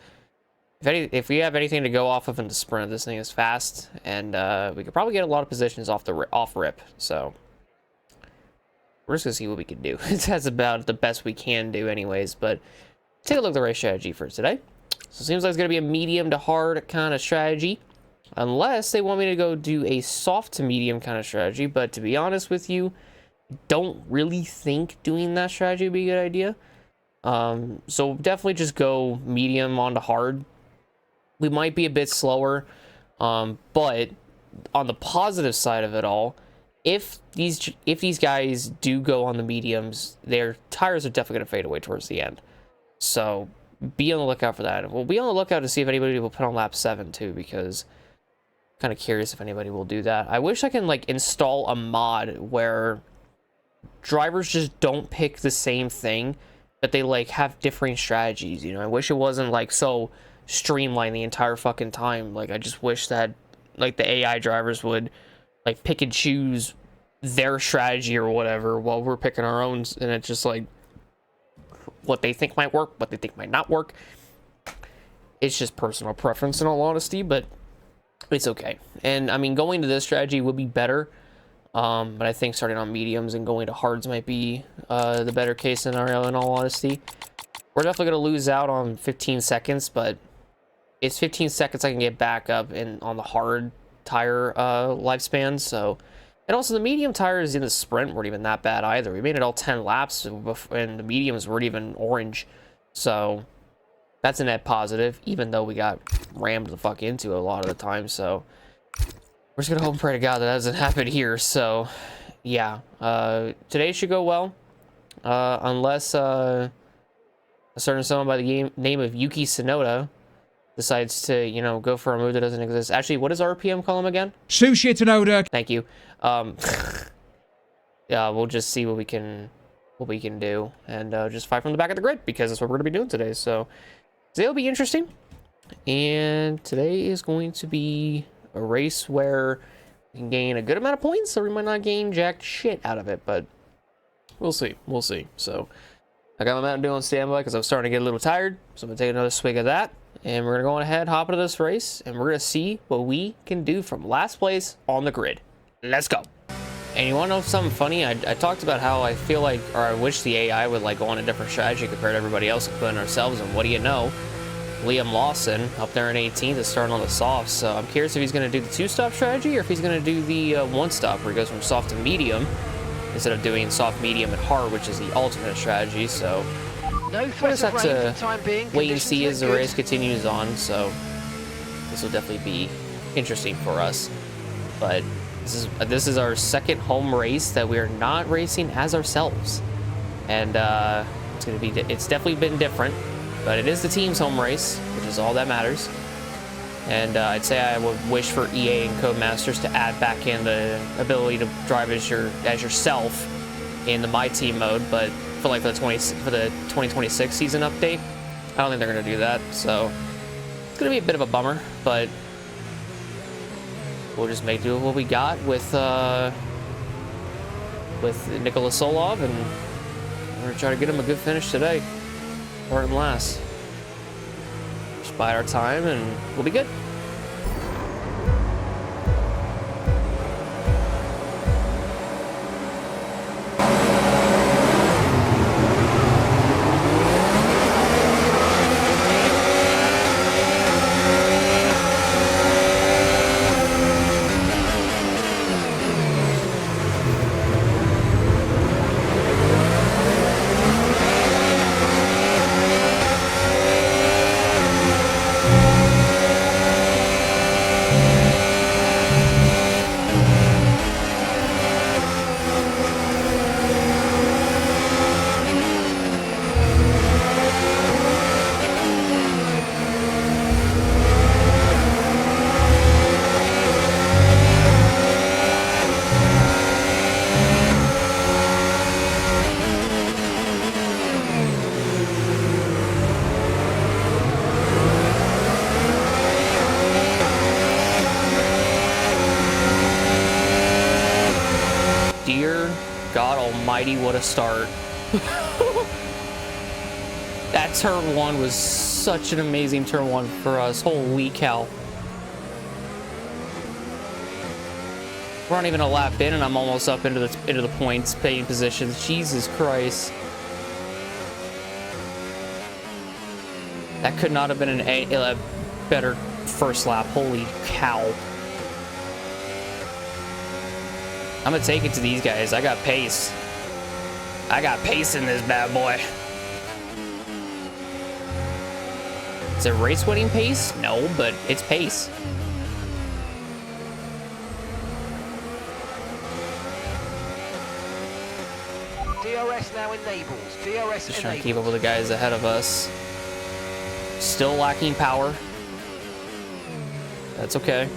if we have anything to go off of in the sprint, this thing is fast, and we could probably get a lot of positions off rip, so we're just gonna see what we can do. That's about the best we can do anyways, but take a look at the race strategy for today. So it seems like it's going to be a medium to hard kind of strategy, unless they want me to go do a soft to medium kind of strategy. But to be honest with you, don't really think doing that strategy would be a good idea. So definitely just go medium on to hard. We might be a bit slower, but on the positive side of it all, if these guys do go on the mediums, their tires are definitely going to fade away towards the end. So be on the lookout for that. We'll be on the lookout to see if anybody will put on lap 7 too, because I'm kind of curious if anybody will do that. I wish I can like install a mod where drivers just don't pick the same thing, but they like have differing strategies, you know. I wish it wasn't like so streamlined the entire fucking time. Like I just wish that like the AI drivers would like pick and choose their strategy or whatever while we're picking our own, and it's just like what they think might work, what they think might not work. It's just personal preference in all honesty, but it's okay. And I mean, going to this strategy would be better, but I think starting on mediums and going to hards might be the better case scenario in all honesty. We're definitely going to lose out on 15 seconds, but it's 15 seconds I can get back up on the hard tire lifespan. So, and also the medium tires in the sprint weren't even that bad either. We made it all 10 laps, and the mediums weren't even orange. So that's a net positive, even though we got rammed the fuck into a lot of the time. So we're just gonna hope and pray to God that doesn't happen here. So yeah, today should go well, unless a certain someone by the name of Yuki Tsunoda decides to, you know, go for a move that doesn't exist. Actually, what does RPM call him again? Sushi Tsunoda. Thank you. Yeah, we'll just see what we can do, and just fight from the back of the grid, because that's what we're gonna be doing today. So today will be interesting, and today is going to be a race where we can gain a good amount of points, or we might not gain jack shit out of it, but we'll see. We'll see. So I got my Mountain Dew on standby because I was starting to get a little tired, so I'm gonna take another swig of that, and we're gonna go ahead, hop into this race, and we're gonna see what we can do from last place on the grid. Let's go. And you want to know something funny? I talked about how I feel like, or I wish the AI would like go on a different strategy compared to everybody else, including ourselves. And what do you know? Liam Lawson up there in 18th is starting on the soft. So I'm curious if he's going to do the 2-stop strategy, or if he's going to do the 1-stop, where he goes from soft to medium instead of doing soft, medium, and hard, which is the alternate strategy. So No we'll threat just of have rain for to the time being. wait and see as the Conditions race continues on. So this will definitely be interesting for us. But this is our second home race that we are not racing as ourselves, and it's definitely been different, but it is the team's home race, which is all that matters. And I'd say I would wish for EA and Codemasters to add back in the ability to drive as yourself in the My Team mode, but for like the 2026 season update, I don't think they're gonna do that. So it's gonna be a bit of a bummer, but we'll just make do with what we got with Nikola Tsolov, and we're gonna try to get him a good finish today, or him last. Just bide our time, and we'll be good. Dear God Almighty, what a start. That turn 1 was such an amazing turn 1 for us. Holy cow. We're not even a lap in, and I'm almost up into the points paying positions. Jesus Christ. That could not have been a better first lap. Holy cow. I'm gonna take it to these guys. I got pace. I got pace in this bad boy. Is it race winning pace? No, but it's pace. DRS now enabled. DRS Just trying to enabled. keep up with the guys ahead of us. Still lacking power. That's okay.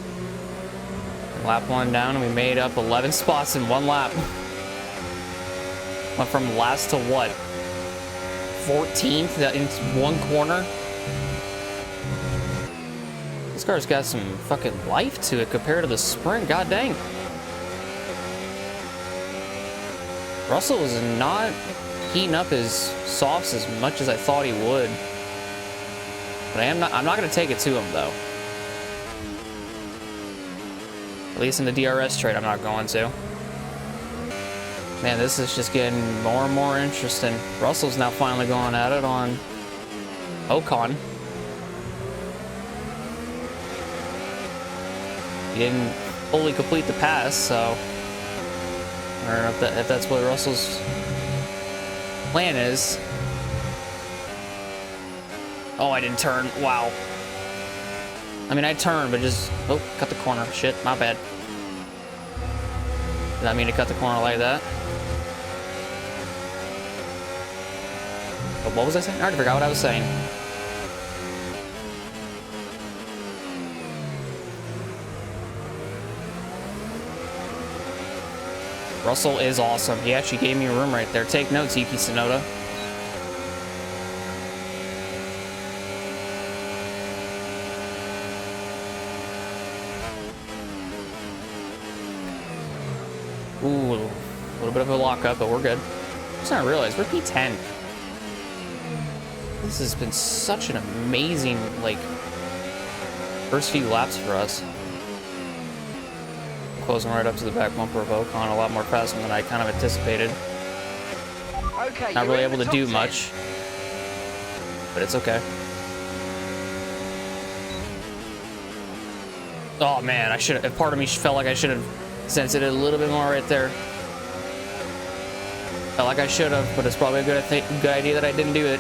Lap 1 down, and we made up 11 spots in 1 lap. Went from last to what? 14th in 1 corner? This car's got some fucking life to it compared to the sprint. God dang. Russell was not heating up his softs as much as I thought he would. But I'm not going to take it to him, though. At least in the DRS trade, I'm not going to. Man, this is just getting more and more interesting. Russell's now finally going at it on Ocon. he didn't fully complete the pass, so I don't know if that's what Russell's plan is. Oh, I didn't turn. Wow. I mean, I turned, but just... Oh, cut the corner. Shit, my bad. Did I mean to cut the corner like that? Oh, what was I saying? I already forgot what I was saying. Russell is awesome. He actually gave me a room right there. Take notes, Yuki Tsunoda. Ooh, a little bit of a lockup, but we're good. I'm just gonna realize we're P10. This has been such an amazing, like, first few laps for us. Closing right up to the back bumper of Ocon a lot more faster than I kind of anticipated. Okay, not really able to do much, but it's okay. Oh man, I should have. Part of me felt like I should have sensed it a little bit more right there. Felt like I should have, but it's probably a good idea that I didn't do it.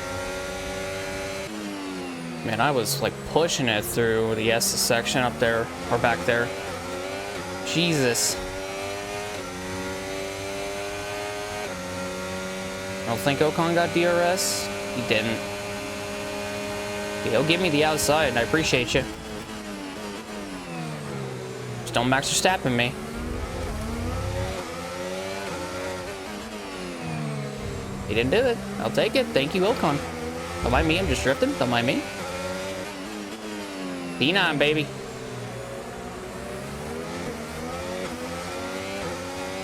Man, I was like pushing it through the S section up there or back there. Jesus. I don't think Ocon got DRS. He didn't. He'll give me the outside, and I appreciate you. Just don't Max Verstappen me. He didn't do it. I'll take it. Thank you, Ocon. Don't mind me. I'm just drifting. Don't mind me. P9, baby.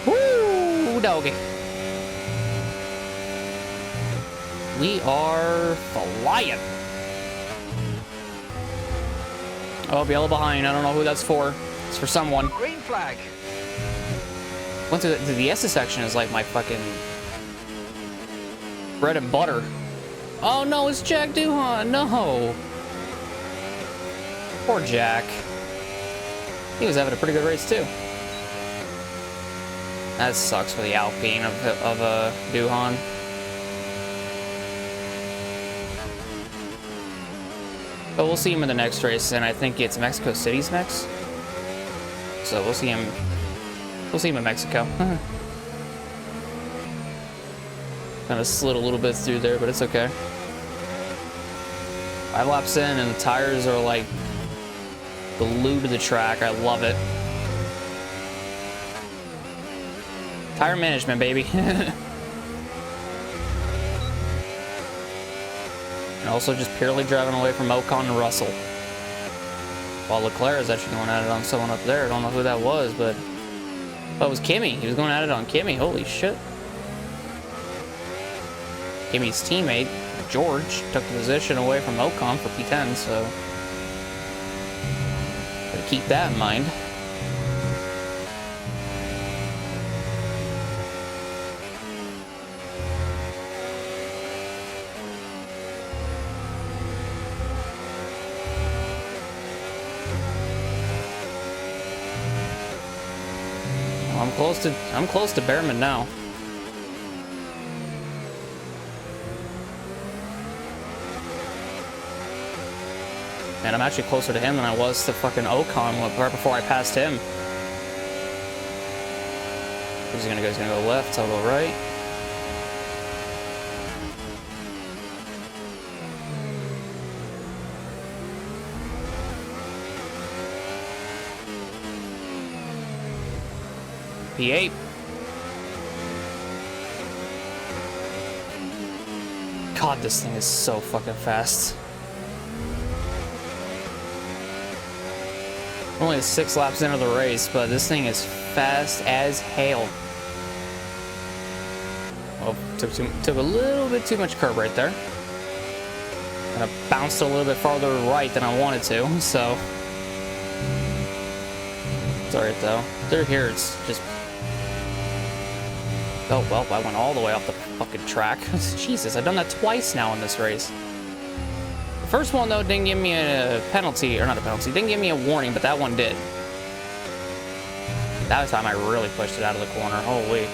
Woo, doggy. We are flying. Oh, yellow behind. I don't know who that's for. It's for someone. Green flag. Went to the S section is like my fucking bread and butter. Oh no, it's Jack Doohan. No. Poor Jack. He was having a pretty good race too. That sucks for the Alpine of Doohan. But we'll see him in the next race, and I think it's Mexico City's next. So we'll see him. We'll see him in Mexico. Kind of slid a little bit through there, but it's okay. 5 laps in, and the tires are like glued to the track. I love it. Tire management, baby. And also just purely driving away from Ocon and Russell. While Leclerc is actually going at it on someone up there. I don't know who that was, but... Oh, it was Kimi. He was going at it on Kimi. Holy shit. Kimi's teammate, George, took the position away from Ocon for P10, so... Gotta keep that in mind. I'm close to Behrman now. Man, I'm actually closer to him than I was to fucking Ocon right before I passed him. Where's he gonna go? He's gonna go left, I'll go right. P8. God, this thing is so fucking fast. We're only 6 laps into the race, but this thing is fast as hell. Well, took a little bit too much curb right there. Kind of bounced a little bit farther right than I wanted to, so. It's alright though. Through here, it's just. Oh, well, I went all the way off the fucking track. Jesus, I've done that twice now in this race. The first one, though, didn't give me a penalty, or not a penalty, didn't give me a warning, but that one did. That time I really pushed it out of the corner. Holy.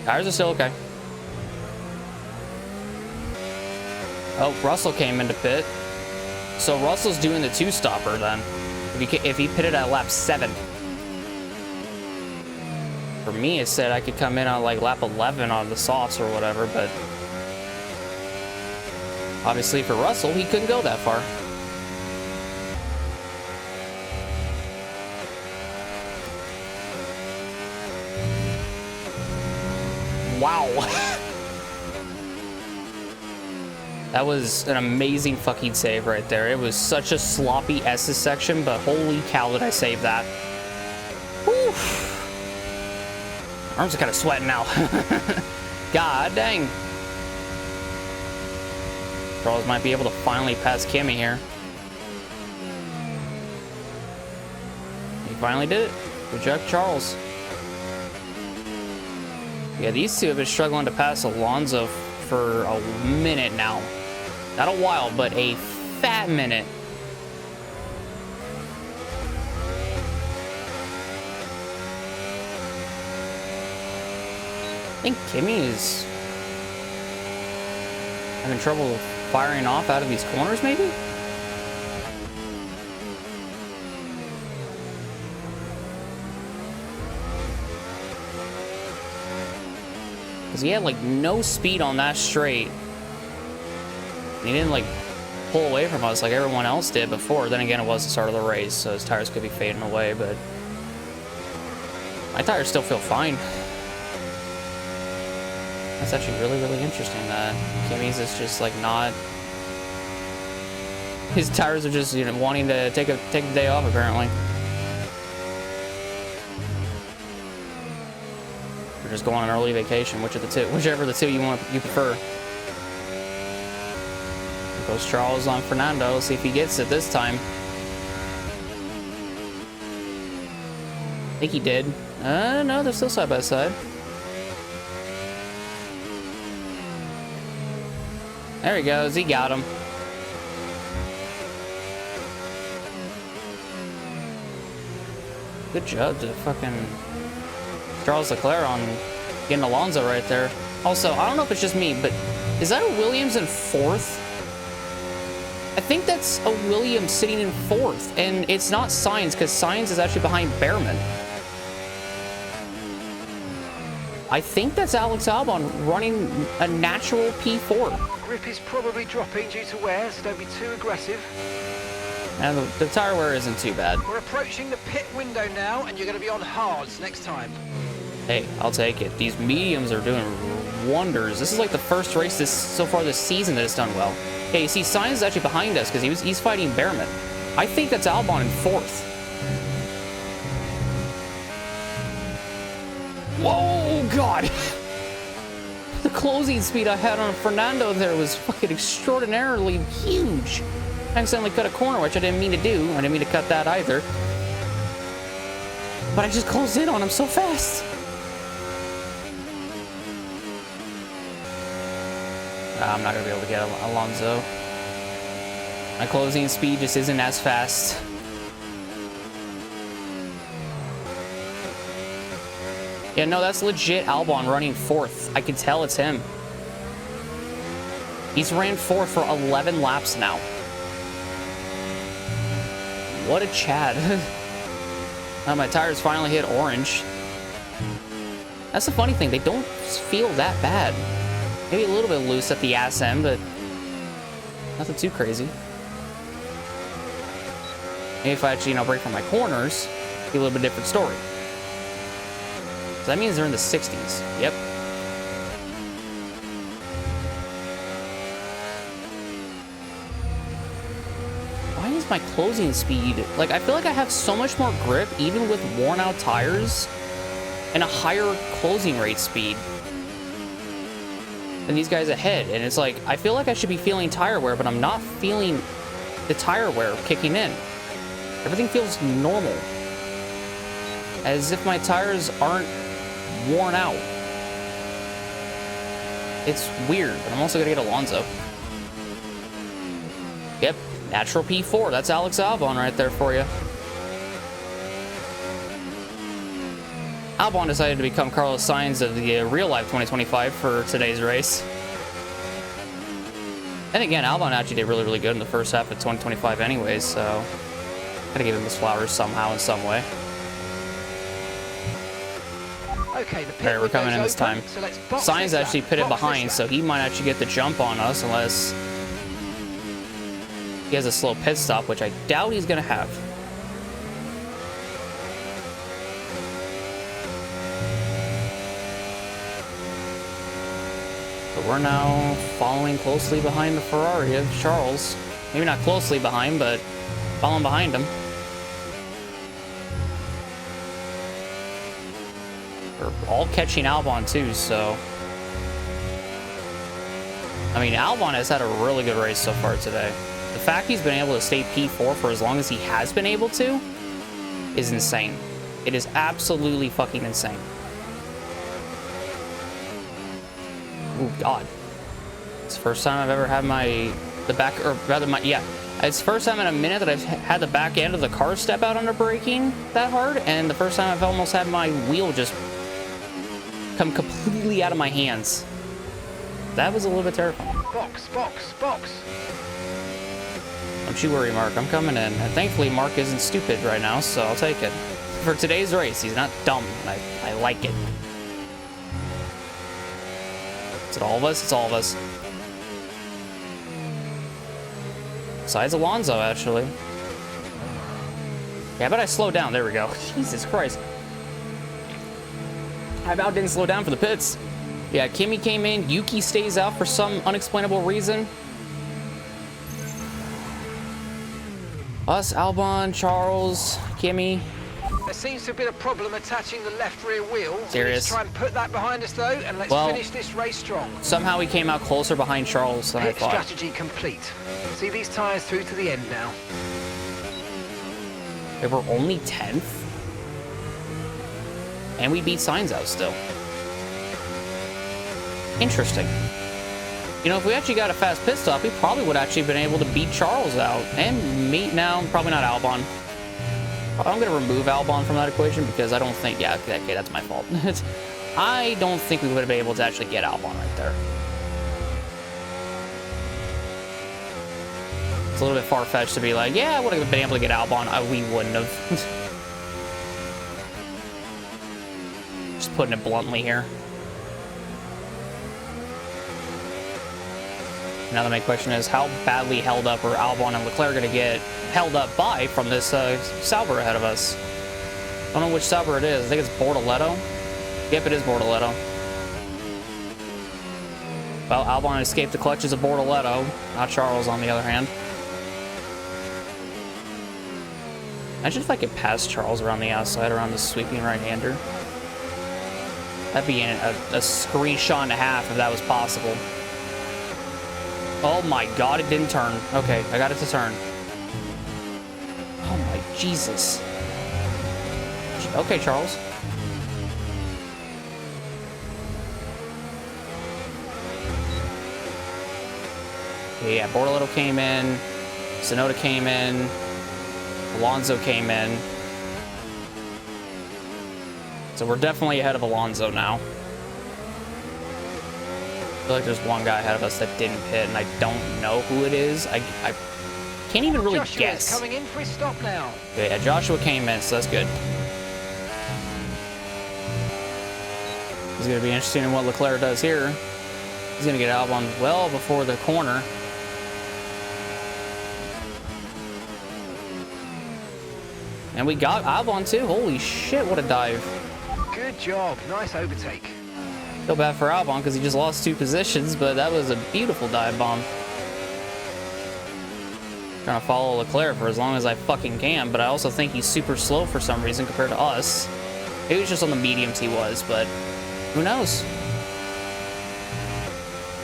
Tires are still okay. Oh, Russell came into pit. So Russell's doing the two-stopper then. If he pitted at lap 7. For me, it said I could come in on like lap 11 on the softs or whatever, but obviously for Russell, he couldn't go that far. Wow. That was an amazing fucking save right there. It was such a sloppy S's section, but holy cow did I save that. Whew. Arms are kind of sweating now. God dang. Charles might be able to finally pass Kimi here. He finally did it. Good job, Charles. Yeah, these two have been struggling to pass Alonso for a minute now. Not a while, but a fat minute. I think Kimi is having trouble firing off out of these corners, maybe? Because he had, like, no speed on that straight. And he didn't, like, pull away from us like everyone else did before. Then again, it was the start of the race, so his tires could be fading away, but my tires still feel fine. That's actually really, really interesting that Kimi's is just, like, not... His tires are just, you know, wanting to take the day off, apparently. Or just go on an early vacation, whichever the two you prefer. Here goes Charles on Fernando. See if he gets it this time. I think he did. No, they're still side by side. There he goes. He got him. Good job to fucking Charles Leclerc on getting Alonso right there. Also, I don't know if it's just me, but is that a Williams in 4th? I think that's a Williams sitting in 4th, and it's not Sainz, because Sainz is actually behind Behrman. I think that's Alex Albon running a natural P4. Grip is probably dropping due to wear, so don't be too aggressive. And the tire wear isn't too bad. We're approaching the pit window now, and you're going to be on hards next time. Hey, I'll take it. These mediums are doing wonders. This is like the first race so far this season that it's done well. Okay, you see, Sainz is actually behind us because he's fighting Behrman. I think that's Albon in 4th. Whoa, God! The closing speed I had on Fernando there was fucking extraordinarily huge. I accidentally cut a corner, which I didn't mean to do. I didn't mean to cut that either. But I just closed in on him so fast. I'm not going to be able to get Alonso. My closing speed just isn't as fast. Yeah, no, that's legit Albon running 4th. I can tell it's him. He's ran 4th for 11 laps now. What a Chad. Now my tires finally hit orange. That's the funny thing. They don't feel that bad. Maybe a little bit loose at the ass end, but nothing too crazy. Maybe if I actually, brake from my corners, it'd be a little bit different story. So that means they're in the 60s. Yep. Why is my closing speed... Like, I feel like I have so much more grip, even with worn out tires, and a higher closing rate speed than these guys ahead. And it's like, I feel like I should be feeling tire wear, but I'm not feeling the tire wear kicking in. Everything feels normal. As if my tires aren't worn out. It's weird, but I'm also gonna get Alonso. Yep, natural P4. That's Alex Albon right there for you. Albon decided to become Carlos Sainz of the real life 2025 for today's race. And again, Albon actually did really, really good in the first half of 2025 anyways, so gotta give him his flowers somehow in some way. Okay, the pit Alright, we're coming in this time. So let's box Sainz this actually lap, pitted box behind, this so lap. he might actually get the jump on us unless he has a slow pit stop, which I doubt he's gonna have. So we're now following closely behind the Ferrari of Charles. Maybe not closely behind, but following behind him. We're all catching Albon too, so... I mean, Albon has had a really good race so far today. The fact he's been able to stay P4 for as long as he has been able to is insane. It is absolutely fucking insane. Oh God. It's the first time I've ever had it's the first time in a minute that I've had the back end of the car step out under braking that hard, and the first time I've almost had my wheel just come completely out of my hands. That was a little bit terrifying. Box, box, box. Don't you worry, Mark. I'm coming in. And thankfully, Mark isn't stupid right now, so I'll take it. For today's race, he's not dumb. I like it. Is it all of us? It's all of us. Besides Alonso, actually. Yeah, but I slowed down. There we go. Jesus Christ. I about didn't slow down for the pits. Yeah, Kimi came in. Yuki stays out for some unexplainable reason. Us, Albon, Charles, Kimi. There seems to have been a problem attaching the left rear wheel. Serious. Let's try and put that behind us though, and let's finish this race strong. Somehow we came out closer behind Charles than I Pit thought. strategy complete. See these tyres through to the end now. They were only 10th. And we beat Sainz out still. Interesting. You know, if we actually got a fast pit stop, we probably would actually been able to beat Charles out. And meet now, probably not Albon. I'm going to remove Albon from that equation because I don't think, yeah, okay, that's my fault. I don't think we would have been able to actually get Albon right there. It's a little bit far-fetched to be like, yeah, I would have been able to get Albon. We wouldn't have. Just putting it bluntly here. Now the main question is, how badly held up are Albon and Leclerc going to get held up by from this Sauber ahead of us? I don't know which Sauber it is. I think it's Bortoletto. Yep, it is Bortoletto. Well, Albon escaped the clutches of Bortoletto, not Charles on the other hand. Imagine if I could pass Charles around the outside, around the sweeping right-hander. That'd be a screenshot and a half if that was possible. Oh my God, it didn't turn. Okay, I got it to turn. Oh my Jesus. Okay, Charles. Yeah, Bortoletto came in. Tsunoda came in. Alonso came in. So we're definitely ahead of Alonso now. I feel like there's one guy ahead of us that didn't pit, and I don't know who it is. I can't even really guess. Joshua's coming in for his stop now. Yeah, Joshua came in, so that's good. It's going to be interesting in what Leclerc does here. He's going to get Albon well before the corner. And we got Albon too. Holy shit, what a dive. Good job. Nice overtake. Feel bad for Albon because he just lost 2 positions, but that was a beautiful dive bomb. Trying to follow Leclerc for as long as I fucking can, but I also think he's super slow for some reason compared to us. Maybe it's just on the mediums he was, but who knows?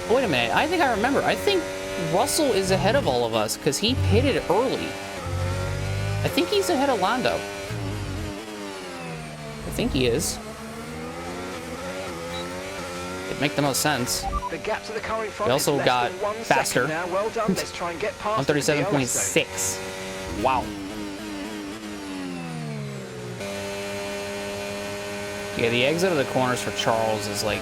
Oh, wait a minute. I think I remember. I think Russell is ahead of all of us because he pitted early. I think he's ahead of Lando. I think he is. It'd make the most sense. The gap to the car in front We also is less got than 1 faster. second now. Well done. Let's try and get past 137.6. Wow. Yeah, the exit of the corners for Charles is like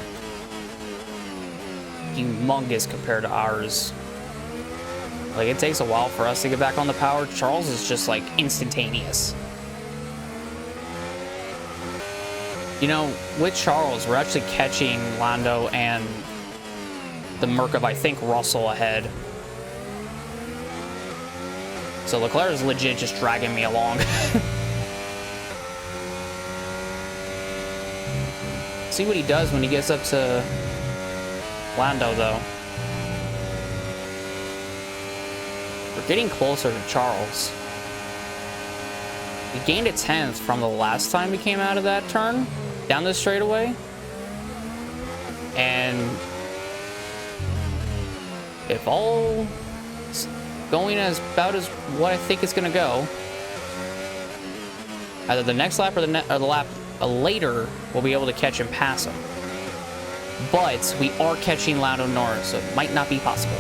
humongous compared to ours. Like, it takes a while for us to get back on the power. Charles is just like instantaneous. You know, with Charles, we're actually catching Lando and the Merc of, I think, Russell ahead. So Leclerc is legit just dragging me along. See what he does when he gets up to Lando, though. We're getting closer to Charles. We gained a 10th from the last time we came out of that turn, down this straightaway. And if all is going as about as what I think it's going to go, either the next lap or the lap later, we'll be able to catch and pass him. But we are catching Lando Norris, so it might not be possible.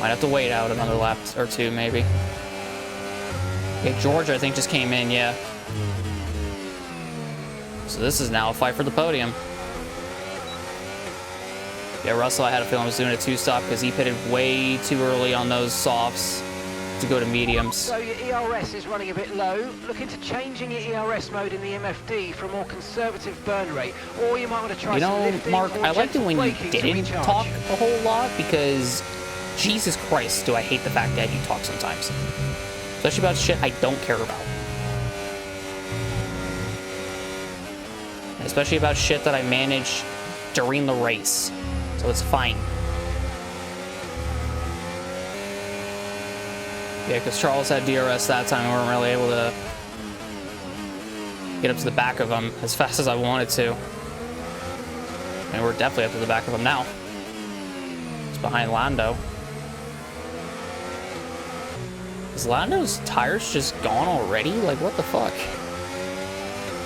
Might have to wait out another lap or two, maybe. Okay, George, I think, just came in, yeah. So this is now a fight for the podium. Yeah, Russell, I had a feeling was doing a two-stop because he pitted way too early on those softs to go to mediums. So your ERS is running a bit low. Look into changing your ERS mode in the MFD for a more conservative burn rate, or you might want to try some lifting. Mark, or I liked it when you braking didn't to recharge. talk a whole lot because Jesus Christ, do I hate the fact that you talk sometimes. Especially about shit I don't care about. And especially about shit that I manage during the race. So it's fine. Yeah, because Charles had DRS that time and we weren't really able to get up to the back of him as fast as I wanted to. And we're definitely up to the back of him now. It's behind Lando. Is Lando's tires just gone already? Like, what the fuck?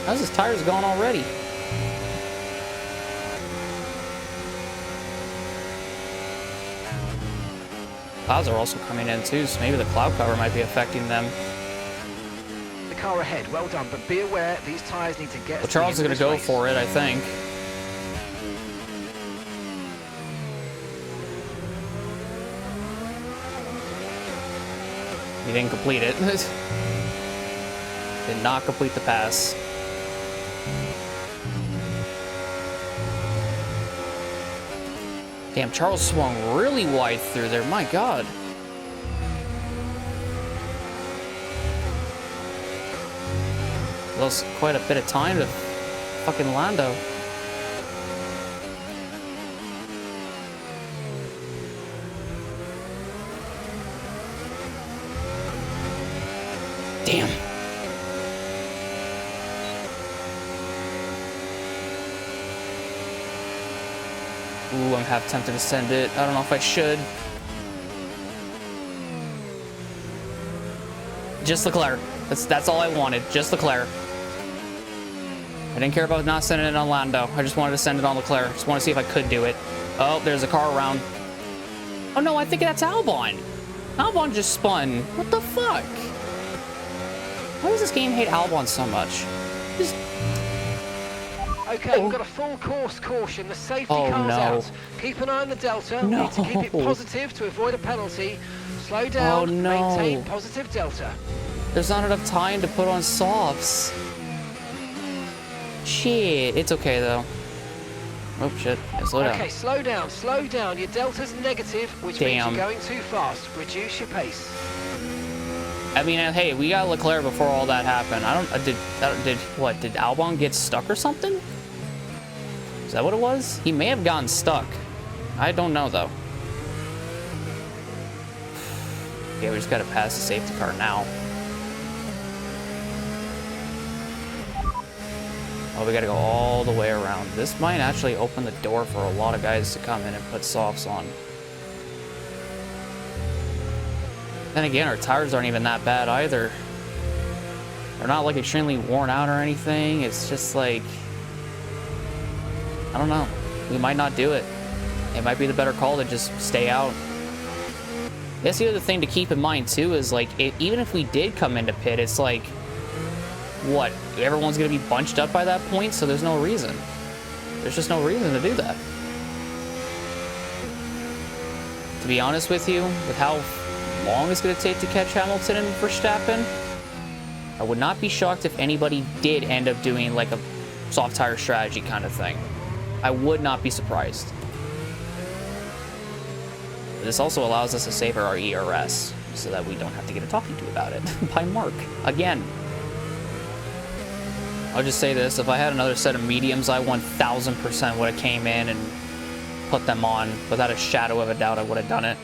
How's his tires gone already? Clouds are also coming in too, so maybe the cloud cover might be affecting them. The car ahead, well done, but be aware these tyres need to get. Well, Charles is going to go for it, I think. He didn't complete it. Did not complete the pass. Damn, Charles swung really wide through there. My God. Lost quite a bit of time to fucking Lando. Damn. Ooh, I'm half tempted to send it. I don't know if I should. Just Leclerc. That's all I wanted. Just Leclerc. I didn't care about not sending it on Lando. I just wanted to send it on Leclerc. Just want to see if I could do it. Oh, there's a car around. Oh no, I think that's Albon. Albon just spun. What the fuck? Why does this game hate Albon so much? Just... Okay, we've got a full course caution. The safety car's out. Keep an eye on the delta. No. Need to keep it positive to avoid a penalty. Slow down. Oh, no. Maintain positive delta. There's not enough time to put on softs. Shit. It's okay, though. Oh, shit. Yeah, slow down. Okay, slow down. Slow down. Your delta's negative, which means you're going too fast. Reduce your pace. I mean, hey, we got Leclerc before all that happened. Did Albon get stuck or something? Is that what it was? He may have gotten stuck. I don't know, though. Okay, we just gotta pass the safety car now. Oh, we gotta go all the way around. This might actually open the door for a lot of guys to come in and put softs on. Then again, our tires aren't even that bad either. They're not like extremely worn out or anything. It's just like, I don't know. We might not do it. It might be the better call to just stay out. I guess the other thing to keep in mind too is like, even if we did come into pit, it's like, what? Everyone's going to be bunched up by that point, so there's no reason. There's just no reason to do that. To be honest with you, with how long it's going to take to catch Hamilton and Verstappen, I would not be shocked if anybody did end up doing like a soft tire strategy kind of thing. I would not be surprised. This also allows us to save our ERS so that we don't have to get a talking to about it by Mark again. I'll just say this, if I had another set of mediums, I 1000% would have came in and put them on. Without a shadow of a doubt, I would have done it.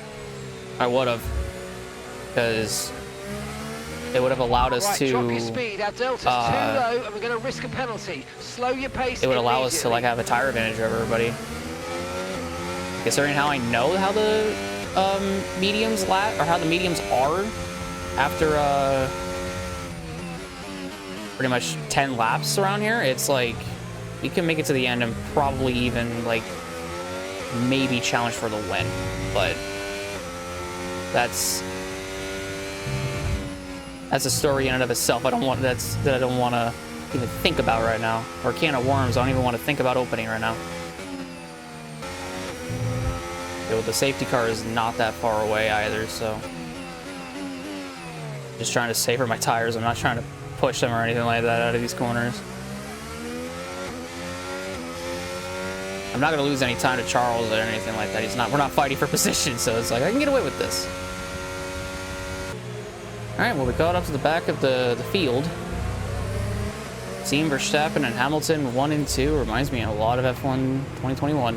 I would have. Because it would have allowed us to... Drop your speed, our delta's too low, and we're going to risk a penalty. Slow your pace. It would allow us to like have a tire advantage over everybody. Considering how I know how the mediums lap, or how the mediums are after pretty much 10 laps around here, it's like we can make it to the end and probably even like maybe challenge for the win. But that's a story in and of itself. I don't want that I don't want to even think about right now, or a can of worms I don't even want to think about opening right now. Well, the safety car is not that far away either, so just trying to savor my tires. I'm not trying to push them or anything like that out of these corners. I'm not going to lose any time to Charles or anything like that. We're not fighting for position, so it's like I can get away with this. All right, well, we got up to the back of the field. Team Verstappen and Hamilton 1 and 2 reminds me a lot of F1 2021.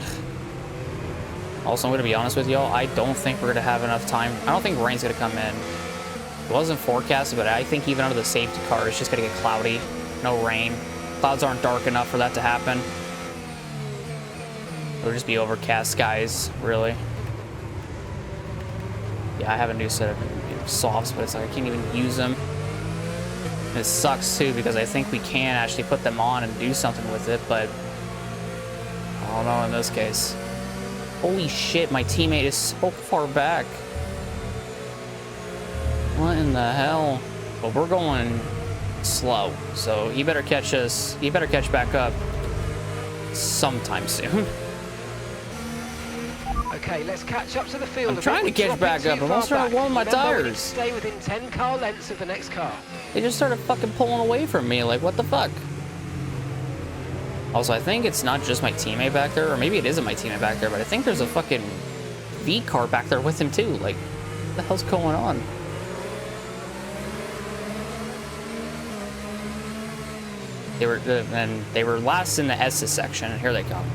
Also, I'm going to be honest with y'all, I don't think we're going to have enough time. I don't think rain's going to come in. It wasn't forecasted, but I think even under the safety car, it's just going to get cloudy. No rain. Clouds aren't dark enough for that to happen. It'll just be overcast skies, really. Yeah, I have a new set of softs, but it's like I can't even use them. And it sucks, too, because I think we can actually put them on and do something with it, but I don't know in this case. Holy shit, my teammate is so far back. What in the hell? Well, we're going slow, so he better catch us. He better catch back up sometime soon. Okay, let's catch up to the field. I'm trying to catch back up. I'm also trying to warm my tires. Stay within 10 car lengths of the next car. They just started fucking pulling away from me. Like, what the fuck? Also, I think it's not just my teammate back there, or maybe it isn't my teammate back there, but I think there's a fucking V car back there with him too. Like, what the hell's going on? They were last in the S's section, and here they come.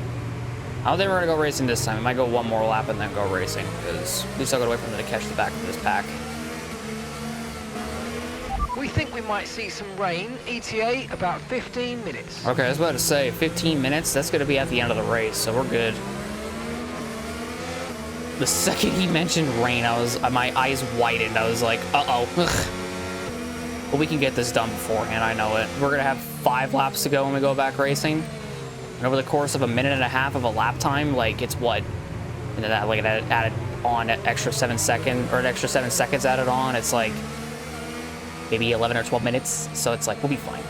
How they were gonna go racing this time? I might go one more lap and then go racing, because at least I'll go away from them to catch the back of this pack. We think we might see some rain. ETA about 15 minutes. Okay, I was about to say 15 minutes. That's going to be at the end of the race, so we're good. The second he mentioned rain, my eyes widened. I was like, uh-oh. But we can get this done beforehand. I know it. We're going to have 5 laps to go when we go back racing. And over the course of a minute and a half of a lap time, like it's what? And then that like added on an extra 7 seconds, or an extra 7 seconds added on. It's like maybe 11 or 12 minutes, so it's like, we'll be fine.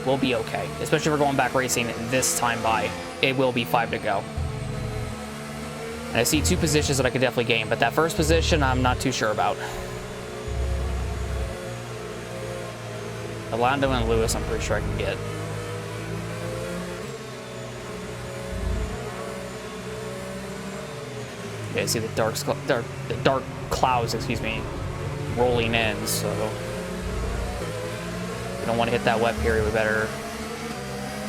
We'll be okay. Especially if we're going back racing this time by. It will be 5 to go. And I see 2 positions that I could definitely gain, but that first position, I'm not too sure about. Lando and Lewis, I'm pretty sure I can get. Okay, I see the dark clouds, excuse me, rolling in, so we don't want to hit that wet period. We better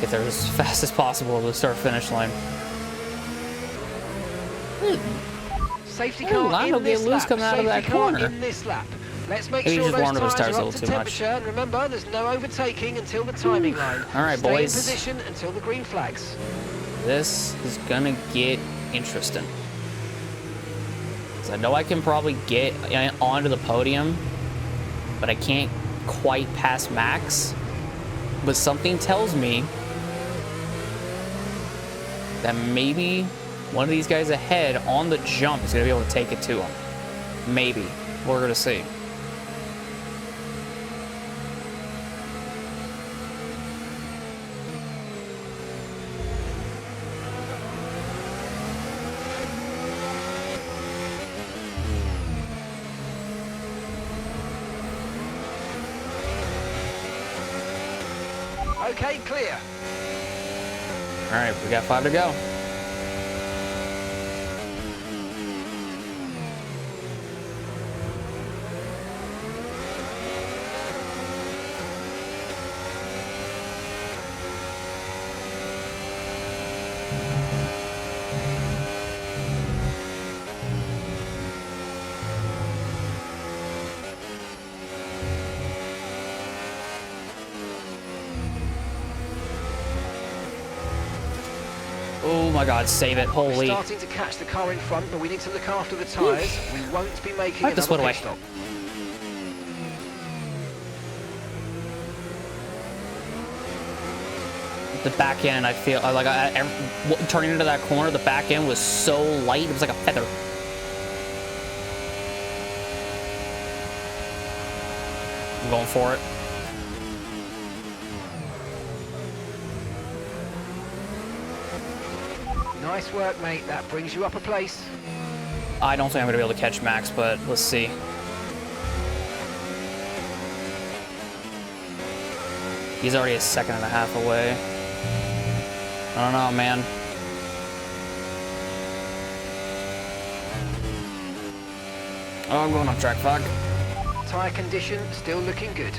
get there as fast as possible to the start-finish line. Safety car Lando in this lap. coming out of that corner. In this lap. Let's make Maybe sure just warmed up his those tires tires a are little up to too much. temperature. And remember, there's no overtaking until the timing line. All right, Stay boys. in position until the green flags. This is gonna get interesting. So I know I can probably get onto the podium, but I can't quite pass Max. But something tells me that maybe one of these guys ahead on the jump is gonna be able to take it to him. Maybe. We're gonna see. Okay, clear. All right, we got 5 to go. Oh my God, save it. We're Holy. starting to catch the car in front, but we need to look after the tyres. We won't be making Right, this another way. pit stop. The back end, I feel like turning into that corner, the back end was so light, it was like a feather. I'm going for it. Nice work, mate. That brings you up a place. I don't think I'm going to be able to catch Max, but let's see. He's already a second and a half away. I don't know, man. Oh, I'm going off track, fuck. Tyre condition still looking good.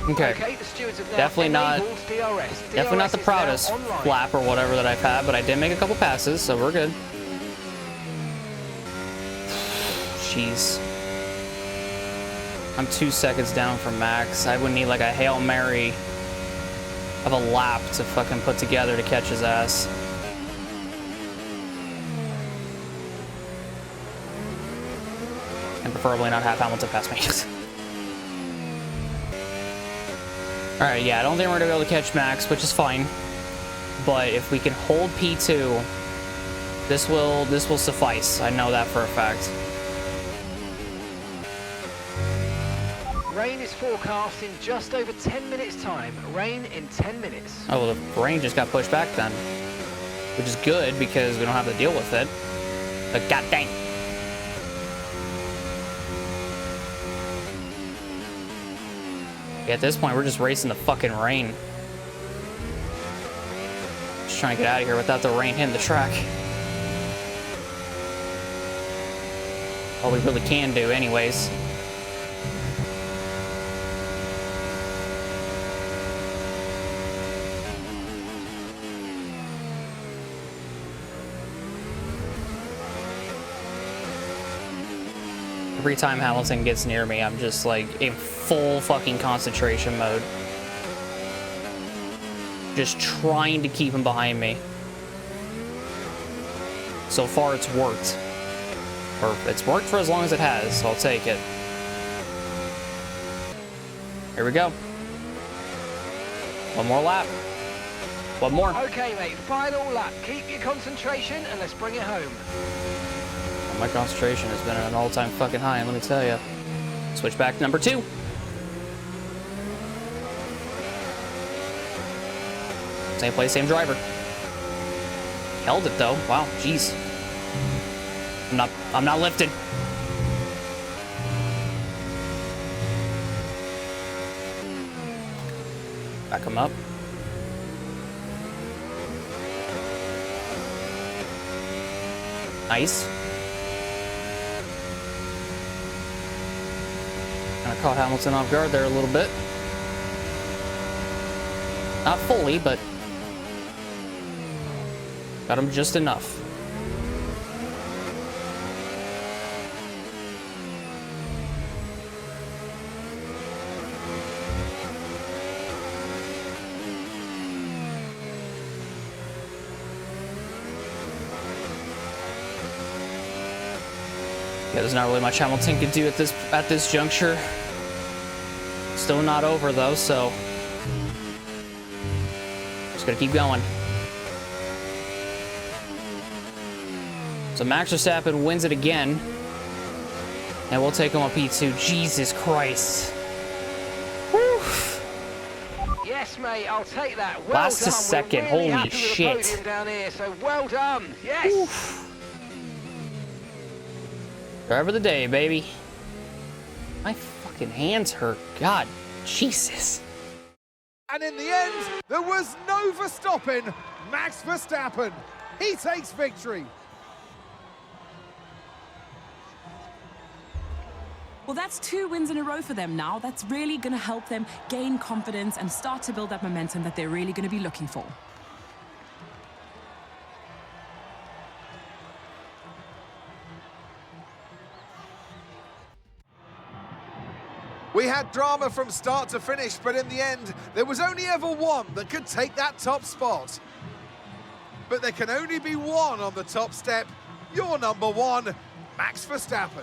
Okay. Okay, the stewards have now Definitely not- enabled DRS. Definitely not the DRS is now proudest online. flap or whatever that I've had, but I did make a couple passes, so we're good. Jeez. I'm 2 seconds down from Max. I would need like a Hail Mary of a lap to fucking put together to catch his ass. And preferably not have Hamilton pass me. Alright, yeah, I don't think we're gonna be able to catch Max, which is fine. But if we can hold P2, this will suffice. I know that for a fact. Rain is forecast in just over 10 minutes time. Rain in 10 minutes. Oh, well, the rain just got pushed back then. Which is good because we don't have to deal with it. But god dang. Yeah, at this point, we're just racing the fucking rain. Just trying to get out of here without the rain hitting the track. All we really can do anyways. Every time Hamilton gets near me, I'm just like in full fucking concentration mode. Just trying to keep him behind me. So far it's worked. Or it's worked for as long as it has, so I'll take it. Here we go. One more lap. One more. Okay, mate, final lap. Keep your concentration and let's bring it home. My concentration has been at an all-time fucking high, let me tell you. Switch back to number 2. Same place, same driver. Held it though. Wow, jeez. I'm not lifted. Back him up. Nice. Kind of caught Hamilton off guard there a little bit. Not fully, but got him just enough. Yeah, there's not really much Hamilton can do at this juncture. Still not over though, so just gotta keep going. So Max Verstappen wins it again, and we'll take him on P2. Jesus Christ! Woo. Yes, mate, I'll take that. Well Last done. to second. We're really Holy happy with the shit! podium down here, so well done. Yes. Driver of the day, baby. My fucking hands hurt. God, Jesus. And in the end, there was no Verstappen. Max Verstappen, he takes victory. Well, that's 2 wins in a row for them now. That's really going to help them gain confidence and start to build that momentum that they're really going to be looking for. We had drama from start to finish, but in the end, there was only ever one that could take that top spot. But there can only be one on the top step. Your number 1, Max Verstappen.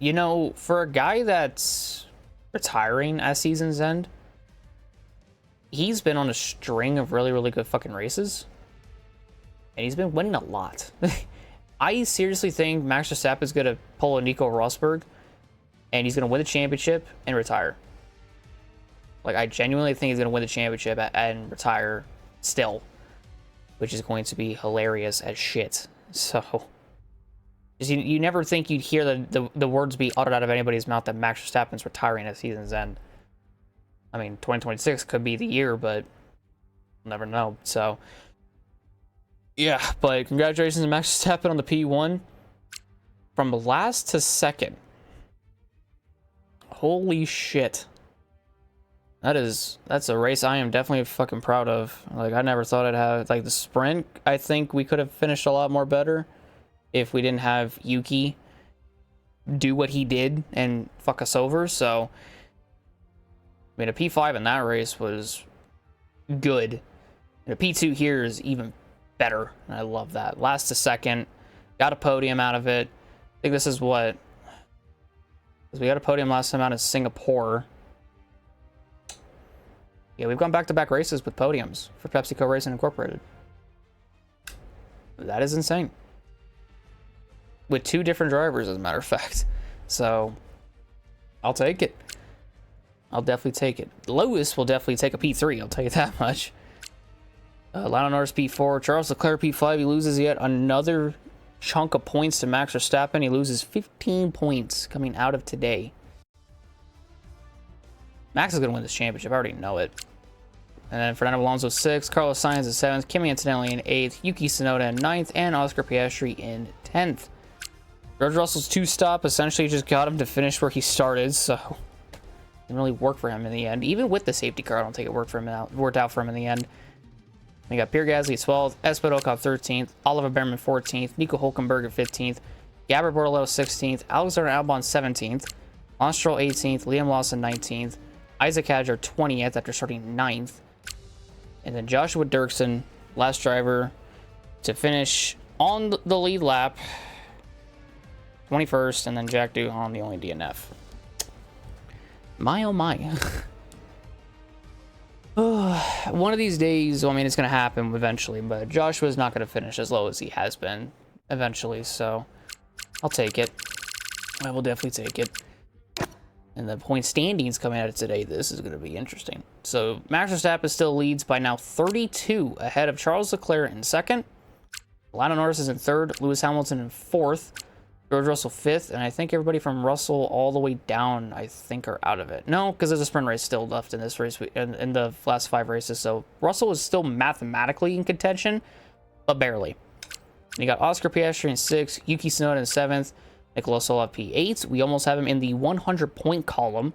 You know, for a guy that's retiring at season's end, he's been on a string of really, really good fucking races. And he's been winning a lot. I seriously think Max Verstappen is going to pull a Nico Rosberg, and he's going to win the championship and retire. Like, I genuinely think he's going to win the championship and retire still, which is going to be hilarious as shit. So... You never think you'd hear the words be uttered out of anybody's mouth that Max Verstappen's retiring at season's end. I mean, 2026 could be the year, but we'll never know. So, yeah, but congratulations to Max Verstappen on the P1. From last to second. Holy shit. That's a race I am definitely fucking proud of. Like, I never thought I'd have, like, the sprint, I think we could have finished a lot more better if we didn't have Yuki do what he did and fuck us over. So, I mean, a P5 in that race was good. And a P2 here is even better. And I love that. Last to second. Got a podium out of it. I think this is what... We got a podium last time out in Singapore. Yeah, we've gone back-to-back races with podiums for PepsiCo Racing Incorporated. That is insane. With 2 different drivers, as a matter of fact. So, I'll take it. I'll definitely take it. Lewis will definitely take a P3, I'll tell you that much. Lando Norris P4. Charles Leclerc P5. He loses yet another chunk of points to Max Verstappen. He loses 15 points coming out of today. Max is going to win this championship. I already know it. And then Fernando Alonso 6th. Carlos Sainz in 7th. Kimi Antonelli in 8th. Yuki Tsunoda in 9th. And Oscar Piastri in 10th. George Russell's 2-stop essentially just got him to finish where he started, so it didn't really work for him in the end. Even with the safety car, I don't think it worked out for him in the end. We got Pierre Gasly 12th, Esteban Ocon 13th, Oliver Behrman 14th, Nico Hülkenberg 15th, Gabriel Bortoleto 16th, Alexander Albon 17th, Lance Stroll 18th, Liam Lawson 19th, Isaac Hadjar 20th after starting 9th, and then Joshua Durksen, last driver to finish on the lead lap, 21st, and then Jack Doohan, the only DNF. My oh my. One of these days, well, I mean, it's going to happen eventually, but Joshua's not going to finish as low as he has been eventually, so I'll take it. I will definitely take it. And the point standings coming out of today, this is going to be interesting. So Max Verstappen still leads by now 32 ahead of Charles Leclerc in 2nd. Lando Norris is in 3rd. Lewis Hamilton in 4th. George Russell 5th, and I think everybody from Russell all the way down, I think, are out of it. No, because there's a sprint race still left in this race, in the last 5 races, so Russell is still mathematically in contention, but barely. And you got Oscar Piastri in 6th, Yuki Tsunoda in 7th, Nikola Tsolov P8. We almost have him in the 100-point column,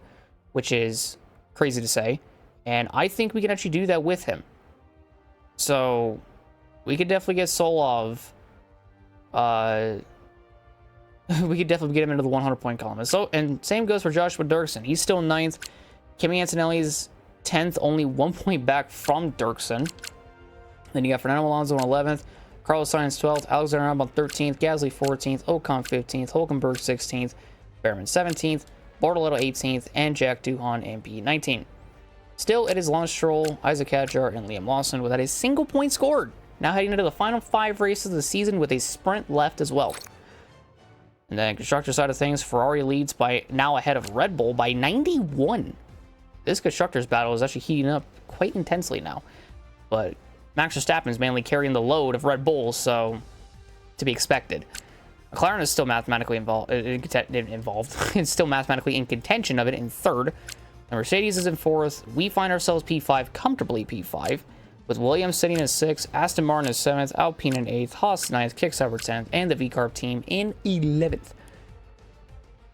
which is crazy to say, and I think we can actually do that with him. So, we could definitely get Tsolov, we could definitely get him into the 100-point column. And same goes for Joshua Durksen. He's still 9th. Kimi Antonelli's 10th, only 1 point back from Durksen. Then you got Fernando Alonso in 11th, Carlos Sainz 12th, Alexander Albon 13th, Gasly 14th, Ocon 15th, Hülkenberg 16th, Behrman 17th, Bortoleto 18th, and Jack Doohan in P19. Still, it is Lance Stroll, Isaac Hadjar, and Liam Lawson without a single point scored. Now heading into the final 5 races of the season with a sprint left as well. And then constructor side of things, Ferrari leads by now ahead of Red Bull by 91. This constructors battle is actually heating up quite intensely now. But Max Verstappen is mainly carrying the load of Red Bull, so to be expected. McLaren is still mathematically involved. It's still mathematically in contention of it in third. And Mercedes is in fourth. We find ourselves P5, comfortably P5, with Williams sitting in sixth, Aston Martin is seventh, Alpine in eighth, Haas ninth, Kicksauber 10th, and the VCarb team in 11th.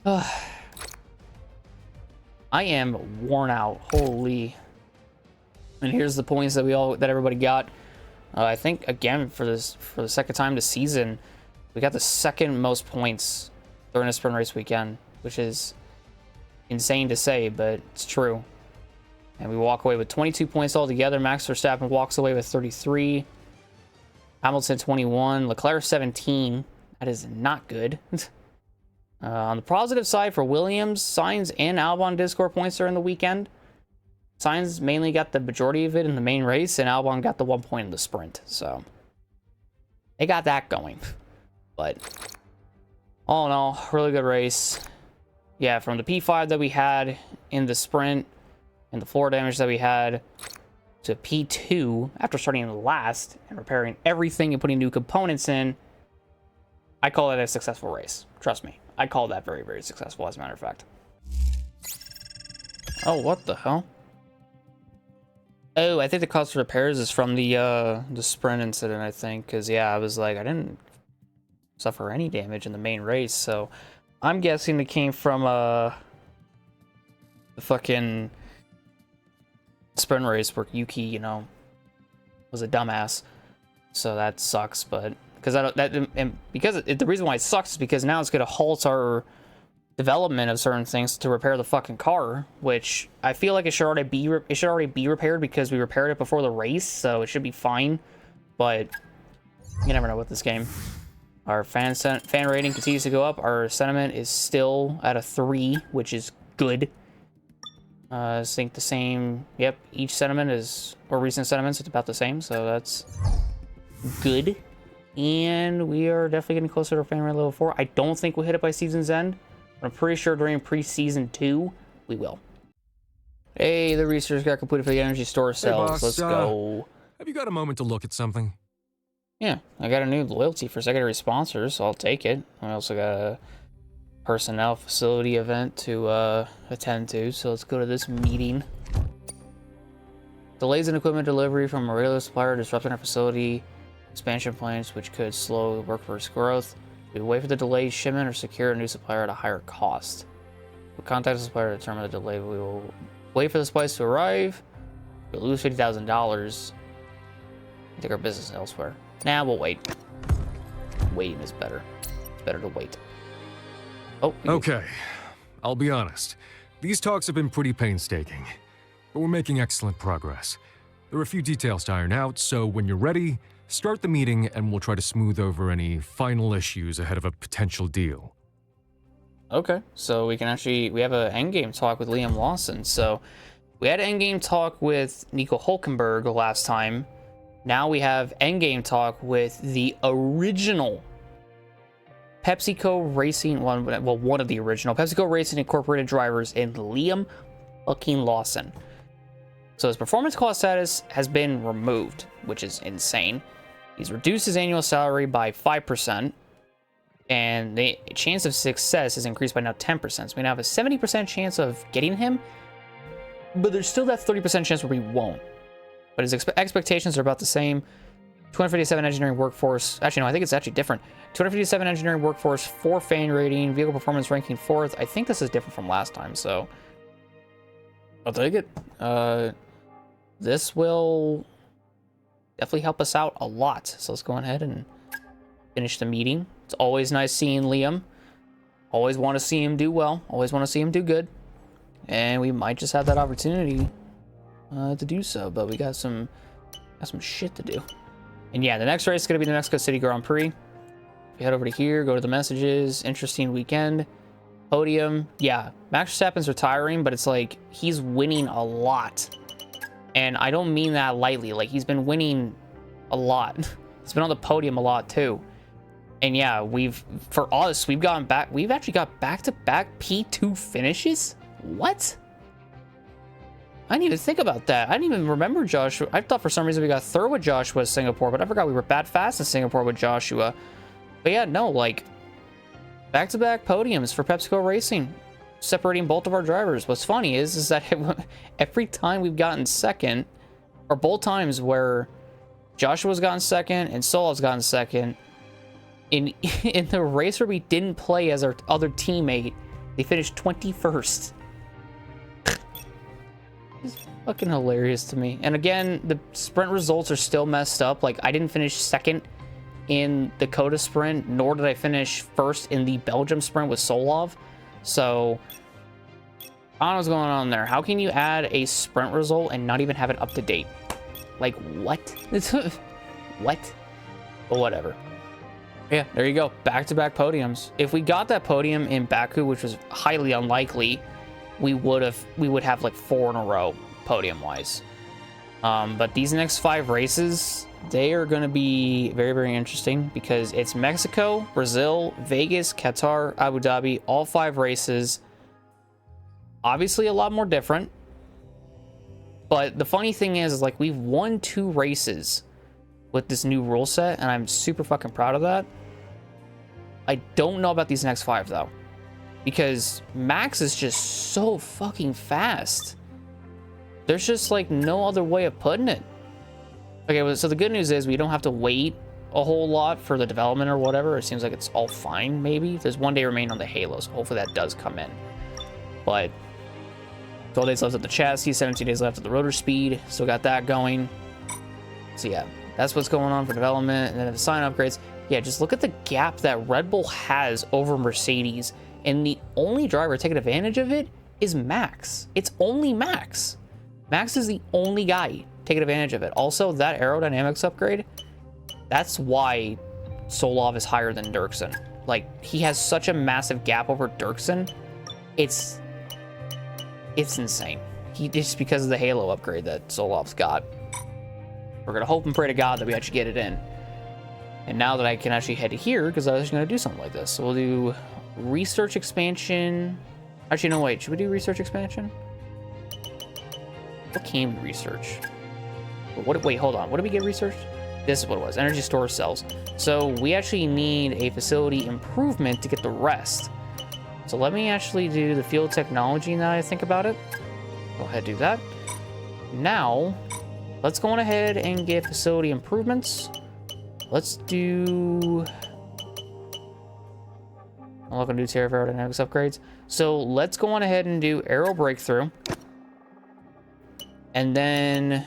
I am worn out. Holy. And here's the points that everybody got. I think again for the second time this season, we got the second most points during a sprint race weekend, which is insane to say, but it's true. And we walk away with 22 points altogether. Max Verstappen walks away with 33. Hamilton 21. Leclerc 17. That is not good. On the positive side for Williams, Sainz and Albon did score points during the weekend. Sainz mainly got the majority of it in the main race, and Albon got the 1 point in the sprint. So they got that going. But all in all, really good race. Yeah, from the P5 that we had in the sprint and the floor damage that we had to P2 after starting last and repairing everything and putting new components in, I call that a successful race. Trust me. I call that very, very successful, as a matter of fact. Oh, what the hell? Oh, I think the cost of repairs is from the sprint incident, I think. Because, yeah, I was like, I didn't suffer any damage in the main race. So, I'm guessing it came from the fucking sprint race where Yuki, you know, was a dumbass. So, that sucks, but... Because the reason why it sucks is because now it's going to halt our development of certain things to repair the fucking car, which I feel like it should already be repaired because we repaired it before the race, so it should be fine. But you never know with this game. Our fan rating continues to go up. Our sentiment is still at a 3, which is good. I think the same. Yep, each sentiment is, or recent sentiments, it's about the same, so that's good. And we are definitely getting closer to fan rate level 4. I don't think we'll hit it by season's end, but I'm pretty sure during pre-season 2, we will. Hey, the research got completed for the energy store cells. Hey, boss, Let's go. Have you got a moment to look at something? Yeah, I got a new loyalty for secondary sponsors, so I'll take it. I also got a personnel facility event to attend to, so let's go to this meeting. Delays in equipment delivery from a regular supplier disrupting our facility expansion plans, which could slow workforce growth. We wait for the delayed shipment or secure a new supplier at a higher cost. We'll contact the supplier to determine the delay. We will wait for the supplies to arrive. We'll lose $50,000. Take our business elsewhere. Nah, we'll wait. Waiting is better. It's better to wait. Oh. Okay. I'll be honest. These talks have been pretty painstaking, but we're making excellent progress. There are a few details to iron out, so when you're ready, start the meeting and we'll try to smooth over any final issues ahead of a potential deal. Okay, so we have an endgame talk with Liam Lawson. So we had an endgame talk with Nico Hulkenberg last time. Now we have endgame talk with the original PepsiCo Racing, one of the original PepsiCo Racing Incorporated drivers in Liam fucking Lawson. So his performance cost status has been removed, which is insane. He's reduced his annual salary by 5%, and the chance of success is increased by now 10%. So we now have a 70% chance of getting him, but there's still that 30% chance where we won't. But his expectations are about the same. 257 engineering workforce. Actually, no, I think it's actually different. 257 engineering workforce, 4 fan rating, vehicle performance ranking 4th. I think this is different from last time, so I'll take it. This will definitely help us out a lot. So let's go ahead and finish the meeting. It's always nice seeing Liam. Always want to see him do well. Always want to see him do good. And we might just have that opportunity to do so. But we got some shit to do. And yeah, the next race is going to be the Mexico City Grand Prix. If you head over to here, go to the messages. Interesting weekend. Podium. Yeah, Max Verstappen's retiring, but it's like he's winning a lot. And I don't mean that lightly. Like, he's been winning a lot. He's been on the podium a lot, too. And yeah, we've actually got back-to-back P2 finishes? What? I didn't even think about that. I didn't even remember Joshua. I thought for some reason we got third with Joshua at Singapore, but I forgot we were bad fast in Singapore with Joshua. But yeah, no, like, back-to-back podiums for PepsiCo Racing, separating both of our drivers. What's funny is that every time we've gotten second, or both times where Joshua's gotten second and Tsolov's gotten second, in the race where we didn't play as our other teammate, they finished 21st. It's fucking hilarious to me. And again, the sprint results are still messed up. Like, I didn't finish second in the COTA sprint, nor did I finish first in the Belgium sprint with Tsolov. So, I don't know what's going on there. How can you add a sprint result and not even have it up to date? Like, what? What? But whatever. Yeah, there you go. Back-to-back podiums. If we got that podium in Baku, which was highly unlikely, we would have like 4 in a row podium-wise. But these next 5 races, they are going to be very, very interesting because it's Mexico, Brazil, Vegas, Qatar, Abu Dhabi, all 5 races. Obviously a lot more different. But the funny thing is like, we've won 2 races with this new rule set, and I'm super fucking proud of that. I don't know about these next 5 though, because Max is just so fucking fast. There's just like no other way of putting it. Okay, well, so the good news is we don't have to wait a whole lot for the development or whatever. It seems like it's all fine, maybe. There's 1 day remaining on the Halo, so hopefully that does come in. But 12 days left of the chassis, 17 days left of the rotor speed. Still got that going. So yeah, that's what's going on for development. And then the sign upgrades. Yeah, just look at the gap that Red Bull has over Mercedes. And the only driver taking advantage of it is Max. It's only Max. Max is the only guy taking advantage of it. Also, that aerodynamics upgrade, that's why Tsolov is higher than Durksen. Like, he has such a massive gap over Durksen. It's insane. It's because of the Halo upgrade that Tsolov's got. We're gonna hope and pray to God that we actually get it in. And now that I can actually head to here, because I was gonna do something like this. So we'll do research expansion. Actually, no, wait, should we do research expansion? What came research? Wait, hold on. What did we get researched? This is what it was. Energy storage cells. So we actually need a facility improvement to get the rest. So let me actually do the field technology now that I think about it. Go ahead and do that. Now, let's go on ahead and get facility improvements. Let's do... I'm not going to do Terra aerodynamics upgrades. So let's go on ahead and do aero breakthrough. And then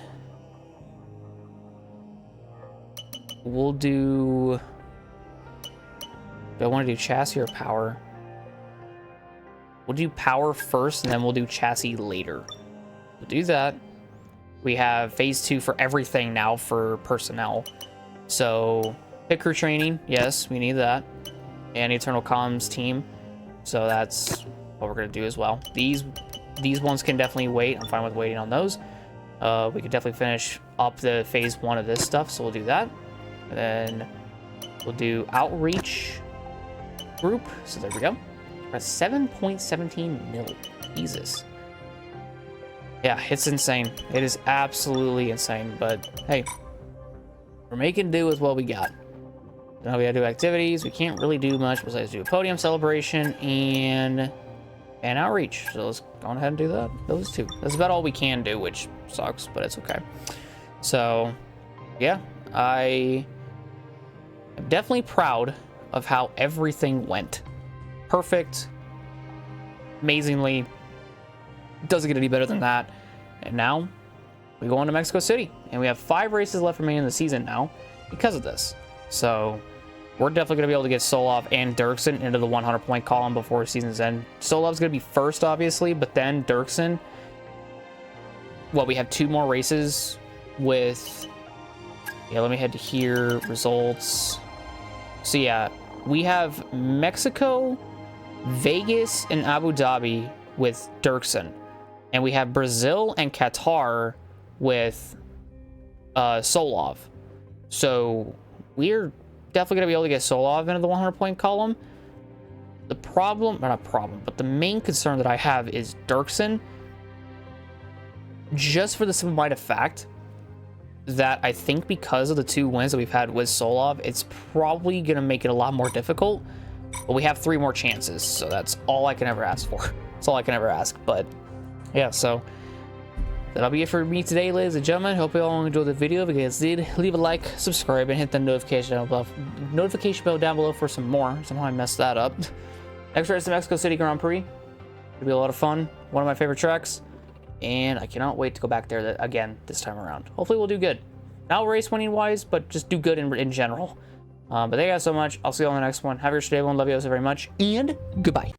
we'll do... Do I want to do chassis or power? We'll do power first, and then we'll do chassis later. We'll do that. We have phase 2 for everything now for personnel. So, pit crew training, yes, we need that. And Eternal Comms team. So that's what we're going to do as well. These ones can definitely wait. I'm fine with waiting on those. We could definitely finish up the phase 1 of this stuff, so we'll do that. And then we'll do outreach group. So there we go. We're at 7.17 mil. Jesus. Yeah, it's insane. It is absolutely insane. But hey, we're making do with what we got. Now we gotta do activities. We can't really do much besides do a podium celebration and outreach. So let's go ahead and do that. Those 2. That's about all we can do, which sucks, but it's okay. So yeah, I am definitely proud of how everything went. Perfect. Amazingly. Doesn't get any better than that. And now we go on to Mexico City, and we have 5 races left remaining in the season now because of this. So we're definitely going to be able to get Tsolov and Durksen into the 100-point column before season's end. Tsolov's going to be first, obviously, but then Durksen. Well, we have 2 more races with... Yeah, let me head to here. Results. So yeah, we have Mexico, Vegas, and Abu Dhabi with Durksen. And we have Brazil and Qatar with Tsolov. So we're definitely going to be able to get Tsolov into the 100-point column. The problem, not a problem, but the main concern that I have is Durksen. Just for the simple-minded fact that I think because of the 2 wins that we've had with Tsolov, it's probably going to make it a lot more difficult. But we have 3 more chances, so that's all I can ever ask for. That's all I can ever ask. But yeah, so that'll be it for me today, ladies and gentlemen. Hope you all enjoyed the video. If you guys did, leave a like, subscribe, and hit the notification bell down below for some more. Somehow I messed that up. Next race, the Mexico City Grand Prix. It'll be a lot of fun. One of my favorite tracks. And I cannot wait to go back there again this time around. Hopefully we'll do good. Not race winning wise, but just do good in general. But thank you guys so much. I'll see you on the next one. Have a good day, everyone. Love you guys very much. And goodbye.